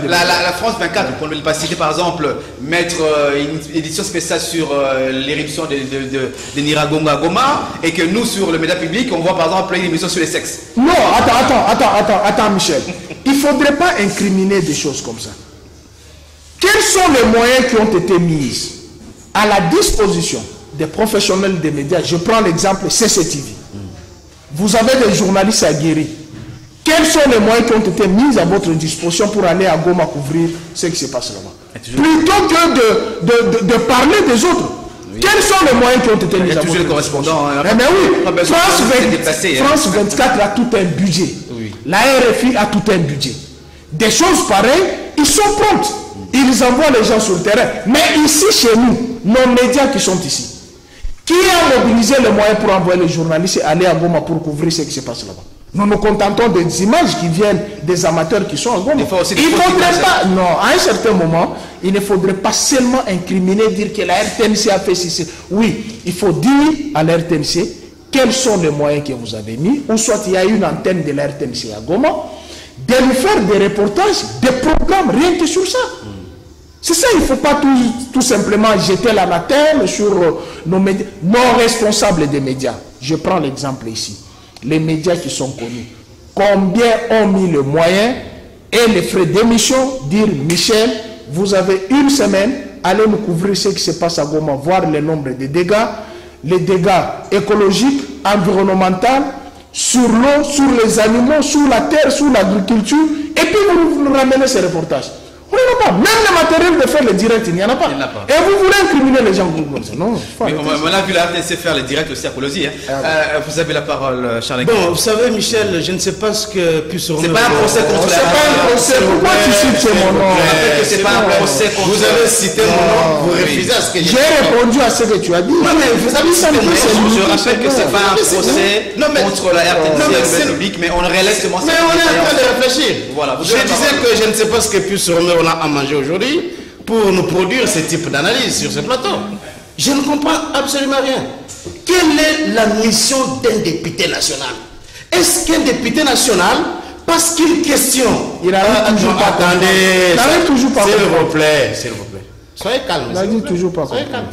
la France 24, pour ne pas citer par exemple, mettre une édition spéciale sur l'éruption de Nyiragongo à Goma, et que nous, sur le média public, on voit par exemple une émission sur les sexes. Non, attends, Michel. Il ne faudrait pas incriminer des choses comme ça. Quels sont les moyens qui ont été mis à la disposition des professionnels des médias? Je prends l'exemple CCTV. Vous avez des journalistes aguerris. Quels sont les moyens qui ont été mis à votre disposition pour aller à Goma couvrir ce qui se passe là-bas? Plutôt que de parler des autres. Oui. Quels sont les moyens qui ont été mis à votre disposition? Mais oui, France 24 a tout un budget. Oui. La RFI a tout un budget. Des choses pareilles, ils sont promptes. Ils envoient les gens sur le terrain. Mais ici, chez nous, nos médias qui sont ici, qui a mobilisé les moyens pour envoyer les journalistes et aller à Goma pour couvrir ce qui se passe là-bas? Nous nous contentons des images qui viennent des amateurs qui sont à Goma. Il ne faudrait pas, non, à un certain moment, il ne faudrait pas seulement incriminer, dire que la RTNC a fait ceci. Oui, il faut dire à la RTNC quels sont les moyens que vous avez mis, ou soit il y a une antenne de la RTNC à Goma, de nous faire des reportages, des programmes, rien que sur ça. C'est ça, il ne faut pas tout simplement jeter l'anathème sur nos responsables des médias. Je prends l'exemple ici. Les médias qui sont connus. Combien ont mis les moyens et les frais d'émission, dire Michel, vous avez une semaine, allez nous couvrir ce qui se passe à Goma, voir le nombre de dégâts, les dégâts écologiques, environnementaux, sur l'eau, sur les animaux, sur la terre, sur l'agriculture, et puis vous nous ramenez ces reportages. On n'en a pas. Même le matériel de faire le direct, il n'y en a pas. Et vous voulez incriminer les gens comme ça? Non. On a vu la RTNC faire le direct aussi à Colosie. Hein. Vous avez la parole, Charles. Bon, vous savez, Michel, je ne sais pas ce que puisse remettre. C'est pas un procès contre la... C'est pas un procès. Pourquoi tu cites mon nom? C'est pas un procès contre... Vous avez cité mon nom, vous refusez à ce que j'ai répondu à ce que tu as dit. Non, mais vous avez cité mon nom. Je rappelle que c'est pas un procès contre la RTNC public, mais on relève seulement... Mais on est en train de réfléchir. Voilà. Je disais que je ne sais pas ce que puisse remettre on a à manger aujourd'hui pour nous produire ce type d'analyse sur ce plateau. Je ne comprends absolument rien. Quelle est la mission d'un député national? Est-ce qu'un député national, parce qu'une question... Il n'arrive toujours pas. Attendez. Il n'arrive toujours pas. S'il vous plaît. Soyez calme. Il n'arrive toujours pas. Soyez calme.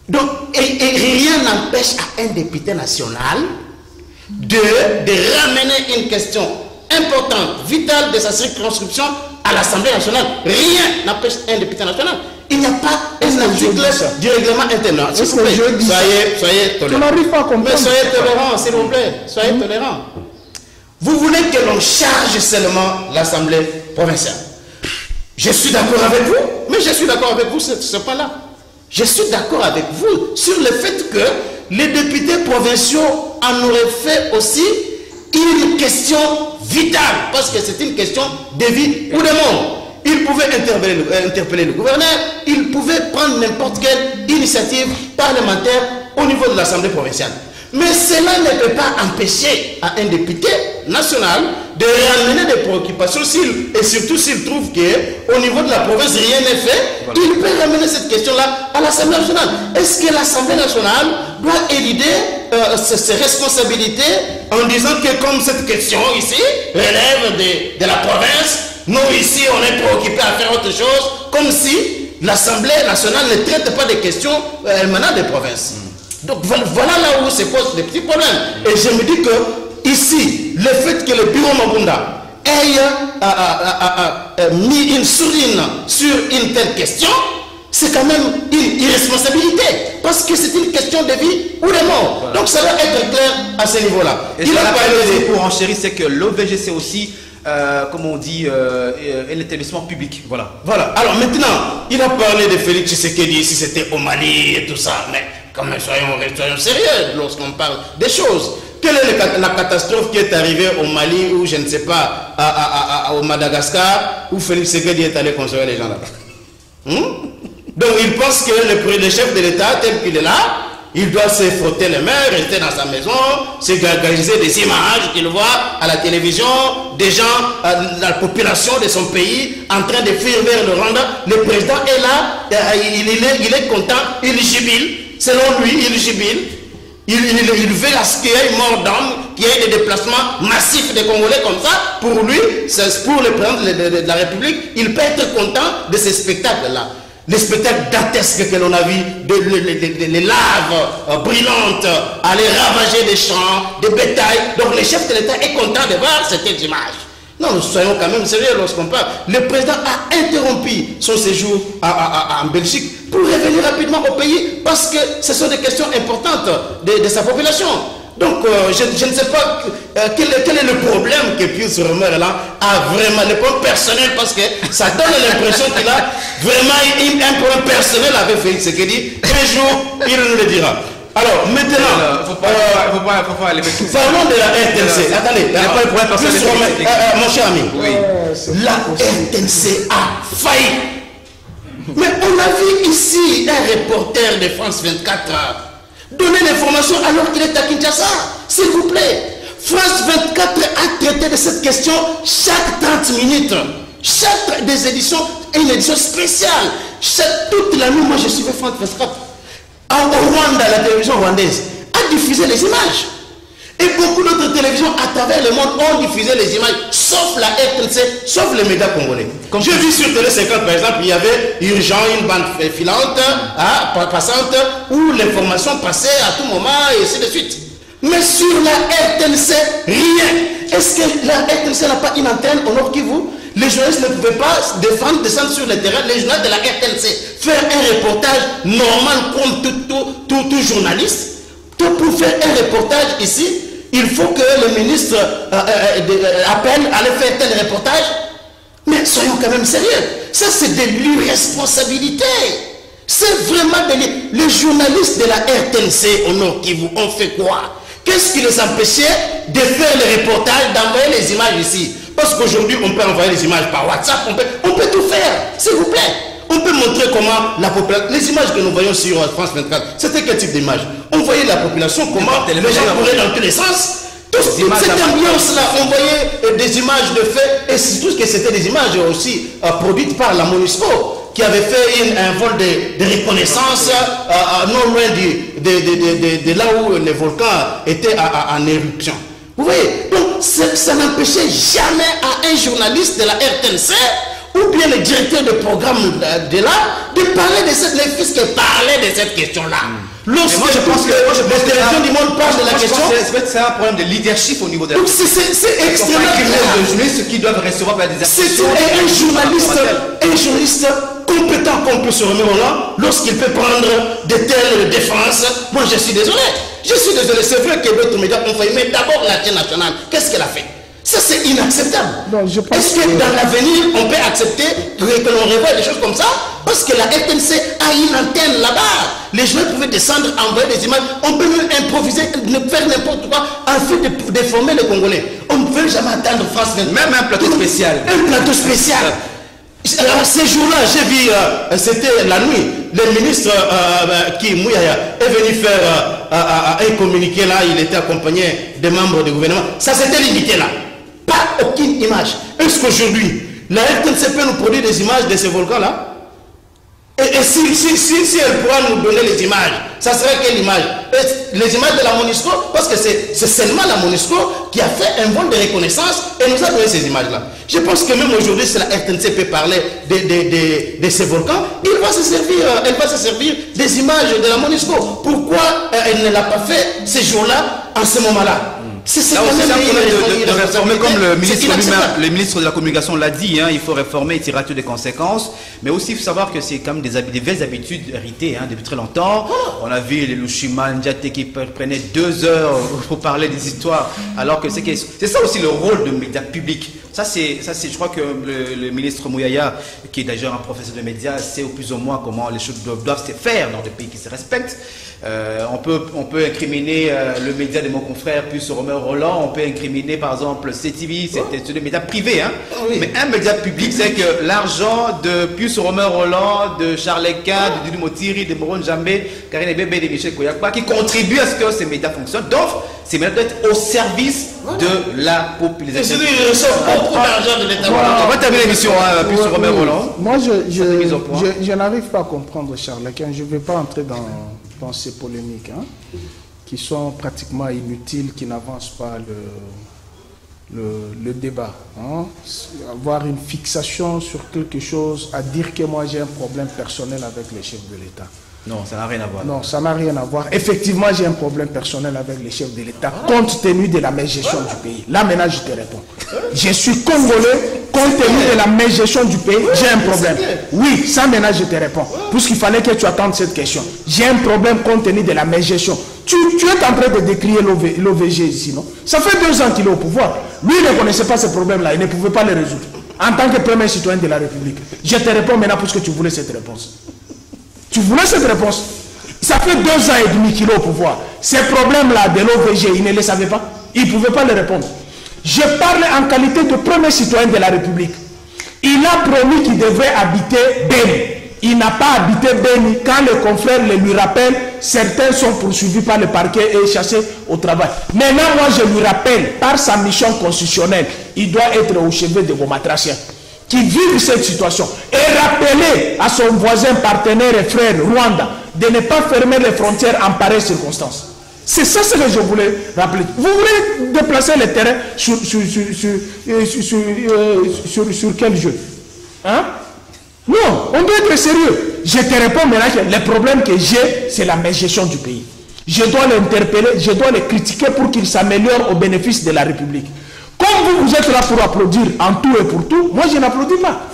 Donc, et rien n'empêche à un député national de ramener une question importante, vitale de sa circonscription à l'Assemblée nationale. Rien n'empêche un député national. Il n'y a pas un article du règlement interne. Soyez tolérants. Mais soyez tolérants, s'il vous plaît. Soyez tolérants. Vous voulez que l'on charge seulement l'Assemblée provinciale? Je suis d'accord avec vous, mais je suis d'accord avec vous sur ce point-là. Je suis d'accord avec vous sur le fait que les députés provinciaux en auraient fait aussi une question vitale, parce que c'est une question de vie ou de mort. Il pouvait interpeller le gouverneur, il pouvait prendre n'importe quelle initiative parlementaire au niveau de l'Assemblée provinciale. Mais cela ne peut pas empêcher à un député national de ramener des préoccupations et surtout s'il trouve qu'au niveau de la province rien n'est fait, voilà. Il peut ramener cette question-là à l'Assemblée nationale. Est-ce que l'Assemblée nationale doit éluder ses responsabilités en disant que comme cette question ici relève de la province, nous ici on est préoccupés à faire autre chose, comme si l'Assemblée nationale ne traite pas des questions émanant des provinces. Donc voilà là où se posent des petits problèmes. Et je me dis que ici, le fait que le bureau Mabunda ait mis une sourdine sur une telle question, c'est quand même une irresponsabilité. Parce que c'est une question de vie ou de mort. Voilà. Donc ça doit être clair à ce niveau-là. Et il a parlé pour enchérir, c'est que l'OVG c'est aussi, comme on dit, un établissement public. Voilà. Voilà. Alors maintenant, il a parlé de Félix Tshisekedi, si c'était au Mali et tout ça. Mais quand même, soyons sérieux lorsqu'on parle des choses. Quelle est la catastrophe qui est arrivée au Mali ou je ne sais pas, au Madagascar, où Félix Tshisekedi est allé consoler les gens là-bas? Donc il pense que le chef de l'État, tel qu'il est là, il doit se frotter les mains, rester dans sa maison, se gargariser des images qu'il voit à la télévision, des gens, la population de son pays en train de fuir vers le Rwanda. Le président est là, il est content, il jubile. Selon lui, il jubile. Il veut qu'il y ait une mort d'homme, qu'il y ait des déplacements massifs des Congolais comme ça. Pour lui, pour le président de la République, il peut être content de ces spectacles-là. Les spectacles dantesques que l'on a vus, les laves brûlantes, aller ravager des champs, des bétails. Donc le chef de l'État est content de voir cette image. Non, nous soyons quand même sérieux lorsqu'on parle. Le président a interrompu son séjour en Belgique pour revenir rapidement au pays parce que ce sont des questions importantes de sa population. Donc, je ne sais pas quel est le problème que Pius Romer là a vraiment, le problème personnel, parce que ça donne l'impression qu'il a vraiment un problème personnel avec Félix Tshisekedi. Un jour, il nous le dira. Alors, maintenant, parlons de la RTNC. Attendez, mon cher ami, oui. La RTNC a failli. Mais on a vu ici un reporter de France 24 donner l'information alors qu'il est à Kinshasa. S'il vous plaît, France 24 a traité de cette question chaque 30 minutes. Chaque des éditions est une édition spéciale. Toute la nuit, moi je suivais France 24. Au Rwanda, la télévision rwandaise a diffusé les images. Et beaucoup d'autres télévisions à travers le monde ont diffusé les images, sauf la RTNC, sauf les médias congolais. Comme j'ai vu sur Télé 50, par exemple, il y avait urgent, une bande filante, passante, où l'information passait à tout moment, et ainsi de suite. Mais sur la RTNC, rien. Est-ce que la RTNC n'a pas une antenne au Nord Kivu? Les journalistes ne pouvaient pas descendre sur le terrain, les journalistes de la RTNC, faire un reportage normal comme tout journaliste. Pour faire un reportage ici, il faut que le ministre appelle à aller faire tel reportage. Mais soyons quand même sérieux. Ça, c'est de l'irresponsabilité. C'est vraiment de les journalistes de la RTNC au Nord Kivu ont fait quoi? Qu'est-ce qui les empêchait de faire le reportage, d'envoyer les images ici? Parce qu'aujourd'hui, on peut envoyer les images par WhatsApp, on peut tout faire, s'il vous plaît. On peut montrer comment la population... Les images que nous voyons sur France 24, c'était quel type d'image? On voyait la population, comment les gens couraient dans tous les sens. Toute cette ambiance-là, on voyait des images de fait, et surtout que c'était des images aussi produites par la MONUSCO, qui avait fait un vol de reconnaissance non loin de là où les volcans étaient en éruption. Vous voyez, donc ça n'empêchait jamais à un journaliste de la RTNC ou bien le directeur de programme de là de parler de cette, les fils qui parlaient de cette question-là. Lorsque moi je pense que la télévision du monde parle de la question, c'est un problème de leadership au niveau de la donc c'est extrêmement grave. De journalistes qui doivent recevoir des c'est un journaliste compétent qu'on peut se remettre là lorsqu'il peut prendre de telles défenses. Moi je suis désolé. C'est vrai que d'autres médias ont fait, mais d'abord la chaîne nationale, qu'est-ce qu'elle a fait? Ça, c'est inacceptable. Est-ce que dans l'avenir, on peut accepter que l'on revoie des choses comme ça? Parce que la RTNC a une antenne là-bas. Les gens pouvaient descendre, envoyer des images. On peut même improviser, faire n'importe quoi, afin de former les Congolais. On peut même jamais attendre France 24. Même un plateau spécial. Un plateau spécial. Alors, ces jours-là, j'ai vu, c'était la nuit, le ministre qui Mouyaya est venu faire un communiqué là, il était accompagné des membres du gouvernement. Ça s'était limité là. Pas aucune image. Est-ce qu'aujourd'hui, la RTNC peut nous produire des images de ces volcans-là? Et si elle pourra nous donner les images, ça serait quelle image? Les images de la MONUSCO, parce que c'est seulement la MONUSCO qui a fait un vol de reconnaissance et nous a donné ces images-là. Je pense que même aujourd'hui, si la RTNC peut parler de ces volcans, elle va se servir des images de la MONUSCO. Pourquoi elle ne l'a pas fait ces jours-là, en ce moment-là? C'est un problème de réformer, comme le ministre de la Communication l'a dit, hein, il faut réformer et tirer des conséquences. Mais aussi, il faut savoir que c'est quand même des vieilles habitudes héritées depuis très longtemps. On a vu les Lushima Ndiaté qui prenaient 2 heures pour parler des histoires, alors que c'est ça aussi le rôle de médias publics. Ça, je crois que le ministre Mouyaya, qui est d'ailleurs un professeur de médias, sait au plus ou moins comment les choses doivent se faire dans des pays qui se respectent. On peut incriminer le média de mon confrère Pius Romain Roland, on peut incriminer par exemple CTV, c'est des médias privés, hein. Oui. Mais un média public, c'est que l'argent de Pius Romain Roland, de Charles Quint, de Dudu Motiri, de Moron Jambé, Karine Bébé, de Michel Koyakba, qui contribuent à ce que ces médias fonctionnent. Donc, ces médias doivent être au service de la population. Ils reçoivent beaucoup d'argent de l'État. On va terminer l'émission, Pius Romain Roland. Moi, je n'arrive pas à comprendre Charles Quint. Je ne vais pas entrer dans ces polémiques qui sont pratiquement inutiles, qui n'avancent pas le débat. Avoir une fixation sur quelque chose, à dire que moi j'ai un problème personnel avec les chefs de l'État. Non, ça n'a rien à voir. Non, ça n'a rien à voir. Effectivement, j'ai un problème personnel avec les chefs de l'État, compte tenu de la mégestion du pays. Là, maintenant, je te réponds. Je suis congolais, compte tenu de la mégestion du pays, j'ai un problème. Oui, ça, maintenant, je te réponds. Puisqu'il fallait que tu attendes cette question. J'ai un problème compte tenu de la mégestion. Tu es en train de décrier l'OVG ici, non? Ça fait 2 ans qu'il est au pouvoir. Lui, il ne connaissait pas ce problème-là. Il ne pouvait pas le résoudre. En tant que premier citoyen de la République. Je te réponds maintenant puisque tu voulais cette réponse. Tu voulais cette réponse. Ça fait 2 ans et demi qu'il est au pouvoir. Ces problèmes-là de l'OVG, il ne les savait pas. Il ne pouvait pas les répondre. Je parle en qualité de premier citoyen de la République. Il a promis qu'il devrait habiter Beni. Il n'a pas habité Beni. Quand les confrères le lui rappellent, certains sont poursuivis par le parquet et chassés au travail. Maintenant, moi, je lui rappelle, par sa mission constitutionnelle, il doit être au chevet de vos matraciens qui vivent cette situation et rappeler à son voisin, partenaire et frère Rwanda de ne pas fermer les frontières en pareille circonstance. C'est ça ce que je voulais rappeler. Vous voulez déplacer le terrain sur quel jeu? Hein? Non, on doit être sérieux. Je te réponds maintenant que le problème que j'ai, c'est la mégestion du pays. Je dois l'interpeller, je dois le critiquer pour qu'il s'améliore au bénéfice de la République. Comme vous êtes là pour applaudir en tout et pour tout, moi je n'applaudis pas.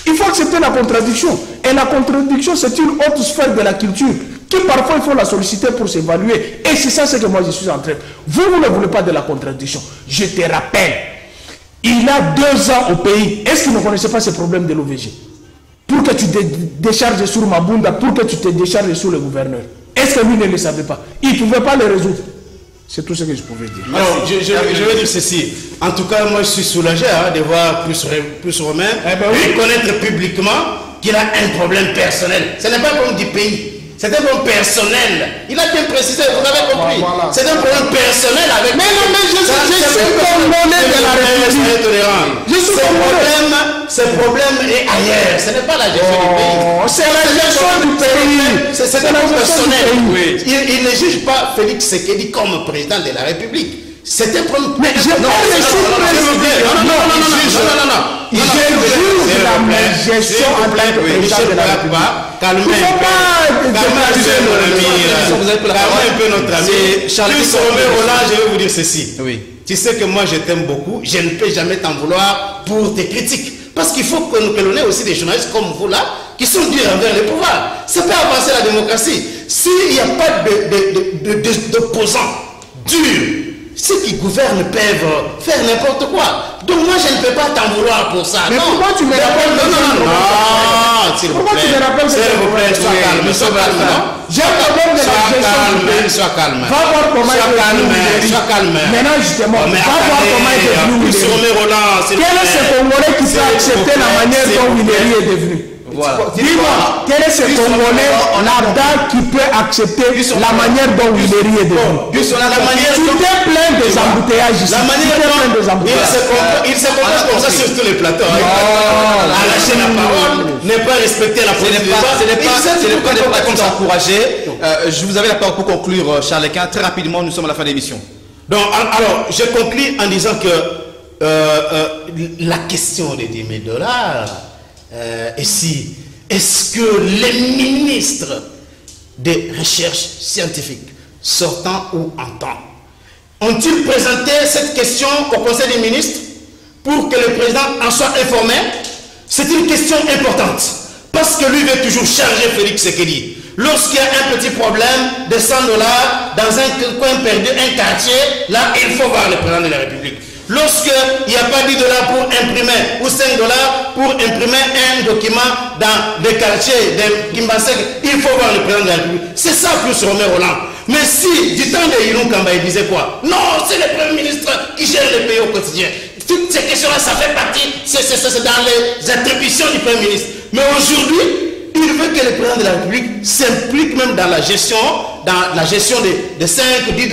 Il faut accepter la contradiction. Et la contradiction, c'est une autre sphère de la culture qui parfois il faut la solliciter pour s'évaluer. Et c'est ça ce que moi je suis en train. Vous ne voulez pas de la contradiction. Je te rappelle, il a 2 ans au pays. Est-ce qu'il ne connaissait pas ce problème de l'OVG? Pour que tu te décharges sur Mabunda, pour que tu te décharges sur le gouverneur. Est-ce que lui ne le savait pas? Il ne pouvait pas le résoudre. C'est tout ce que je pouvais dire. Alors, je vais dire ceci. En tout cas, moi, je suis soulagé de voir plus Romain reconnaître publiquement qu'il a un problème personnel. Ce n'est pas un problème du pays. C'est un problème personnel. Il a bien précisé, vous avez compris. Voilà. C'est un problème personnel avec... Mais non, mais je suis condamné de la République. Ce problème est ailleurs. Ce n'est pas la gestion du pays. C'est la gestion du pays. C'est un problème personnel. Il ne juge pas Félix Tshisekedi comme président de la République. C'est un problème... Mais je parle de sous-président. Non. Il juge la gestion en tant que président de la République. Calmez un peu notre ami. Plus Roland, je vais vous dire ceci. Oui. Tu sais que moi je t'aime beaucoup. Je ne peux jamais t'en vouloir pour tes critiques. Parce qu'il faut que l'on ait aussi des journalistes comme vous là qui sont durs envers le pouvoir. Ça peut avancer la démocratie. S'il n'y a pas d'opposants durs ceux qui gouvernent peuvent faire n'importe quoi. Donc moi, je ne peux pas t'en vouloir pour ça. Mais non. pourquoi tu me rappelles? Non, s'il vous plaît. Pourquoi tu me rappelles? S'il vous plaît, sois calme, sois calme. J'ai un problème de la gestion du pays. Sois calme. Va voir comment il est devenu. Sois calme. Maintenant, justement, va voir comment il est devenu. Quel est ce Congolais qui peut accepter la manière dont Willeri est devenu? Voilà. Dis-moi, quel est ce Congolais là-bas qui peut accepter la manière dont Willeri est devenu? Tu t'es plein des embouteillages ici. La manière dont il se comporte comme ça sur tous les plateaux. Lâcher la parole, ne pas respecter la procédure. Ce n'est pas des pratiques encouragées. Je vous avais la parole pour conclure, Charles Lequin. Très rapidement, nous sommes à la fin de l'émission. Donc, alors, je conclue en disant que la question des 10 000 $, ici, est-ce que les ministres des recherches scientifiques, sortants ou entants, ont-ils présenté cette question au Conseil des ministres pour que le président en soit informé? C'est une question importante, parce que lui veut toujours charger Félix Tshisekedi. Lorsqu'il y a un petit problème de 100 $ dans un coin perdu, un quartier, là, il faut voir le président de la République. Lorsqu'il n'y a pas 10 $ pour imprimer ou 5 $ pour imprimer un document dans des quartiers de Kimbasek, il faut voir le président de la République. C'est ça plus Romain Roland. Mais si, du temps de Yilou Kamba, il disait quoi? Non, c'est le Premier ministre qui gère le pays au quotidien. Toutes ces questions-là, ça fait partie, c'est dans les attributions du Premier ministre. Mais aujourd'hui, il veut que le président de la République s'implique même dans la gestion de 5 ou 10 $,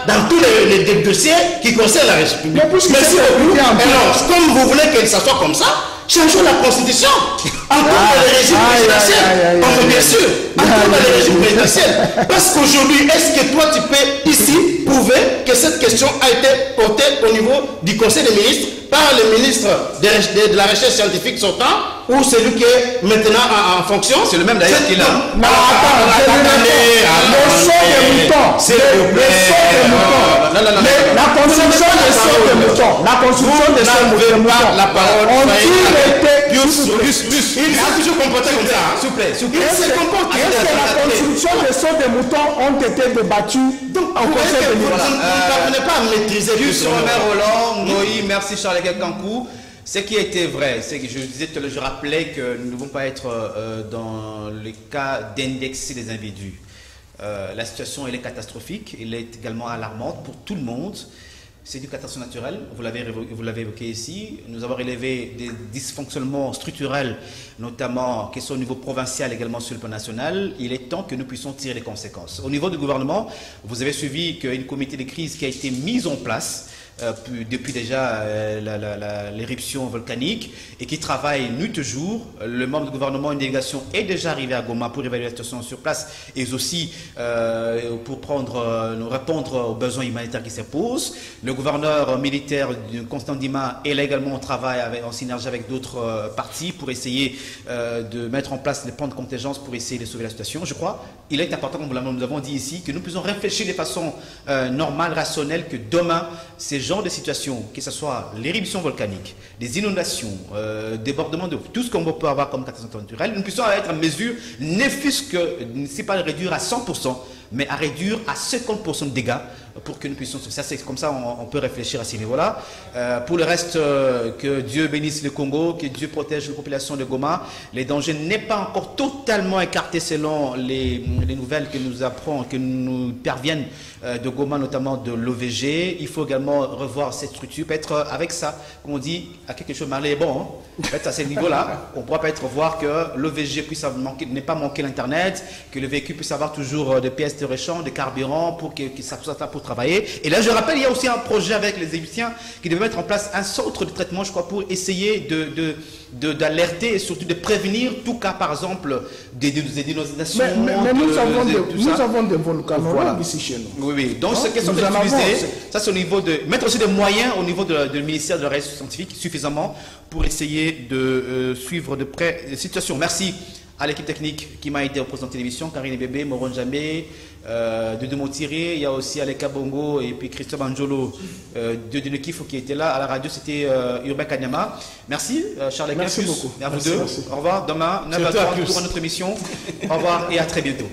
dans tous les dossiers qui concernent la République. Merci beaucoup. Alors, comme vous voulez que ça soit comme ça, changeons la constitution. Encore dans le régime présidentiel. Enfin, bien sûr, encore dans le régime présidentiel. Parce qu'aujourd'hui, est-ce que toi, tu peux ici prouver que cette question a été portée au niveau du Conseil des ministres par le ministre de la recherche scientifique sortant ou celui qui est maintenant en fonction? C'est le même d'ailleurs qui est là. Non, la construction des sauts de moutons. La construction des sauts de moutons. La parole. Il faut toujours comporter comme ça. S'il vous plaît. Est-ce que la construction des sauts de moutons ont été débattues au Conseil des ministres? Vous ne parvenez pas à maîtriser tout Sur Robert Roland, Noï, merci Charles Kankou. Ce qui était vrai, c'est que je disais tout à l'heure, je rappelais que nous ne devons pas être dans le cas d'indexer les individus. La situation elle est catastrophique, elle est également alarmante pour tout le monde. C'est une catastrophe naturelle, vous l'avez évoqué ici. Nous avons relevé des dysfonctionnements structurels, notamment qui sont au niveau provincial, également sur le plan national. Il est temps que nous puissions tirer les conséquences. Au niveau du gouvernement, vous avez suivi qu'une comité de crise qui a été mise en place depuis déjà l'éruption volcanique et qui travaille nuit et jour. Le membre du gouvernement, une délégation est déjà arrivé à Goma pour évaluer la situation sur place et aussi pour répondre aux besoins humanitaires qui se posent. Le gouverneur militaire Constant Ndima est là également au travail en synergie avec d'autres partis pour essayer de mettre en place les plans de contingence pour essayer de sauver la situation. Je crois il est important, comme nous avons dit ici, que nous puissions réfléchir de façon normale, rationnelle, que demain, ces genre de situations, que ce soit l'éruption volcanique, des inondations, débordements d'eau, tout ce qu'on peut avoir comme catastrophe naturelle, nous puissions être en mesure, ne fût-ce que, c'est pas réduire à 100%, mais à réduire à 50% de dégâts pour que nous puissions... Ça, c'est comme ça, on peut réfléchir à ce niveau-là. Pour le reste, que Dieu bénisse le Congo, que Dieu protège la population de Goma. Les dangers n'est pas encore totalement écartés selon les nouvelles que nous parviennent de Goma, notamment de l'OVG. Il faut également revoir cette structure. Peut-être avec ça, comme on dit, à quelque chose, Marley est bon. Hein? Peut-être à ce niveau-là, on pourra peut-être voir que l'OVG puisse ne pas manquer l'Internet, que le véhicule puisse avoir toujours des pièces de rechange, des carburants pour que ça soit pour travailler. Et là, je rappelle, il y a aussi un projet avec les Égyptiens qui devaient mettre en place un centre de traitement, je crois, pour essayer d'alerter et surtout de prévenir tout cas, par exemple, des inondations. Mais nous avons des volcanologues ici chez nous. Oui, oui. Donc, c'est question d'utiliser. Ça, c'est au niveau de... Mettre aussi des moyens au niveau du ministère de la Recherche scientifique suffisamment pour essayer de suivre de près la situation. Merci à l'équipe technique qui m'a été représentée l'émission, Karine Bébé, Moron Jamé, de Montiré, il y a aussi Aleka Bongo et puis Christophe Anjolo de Nekifo qui était là. À la radio, c'était Urbain Kanyama. Merci, Charles. Merci beaucoup. À vous deux. Merci. Au revoir. Demain, 9h30 pour notre émission. Au revoir et à très bientôt.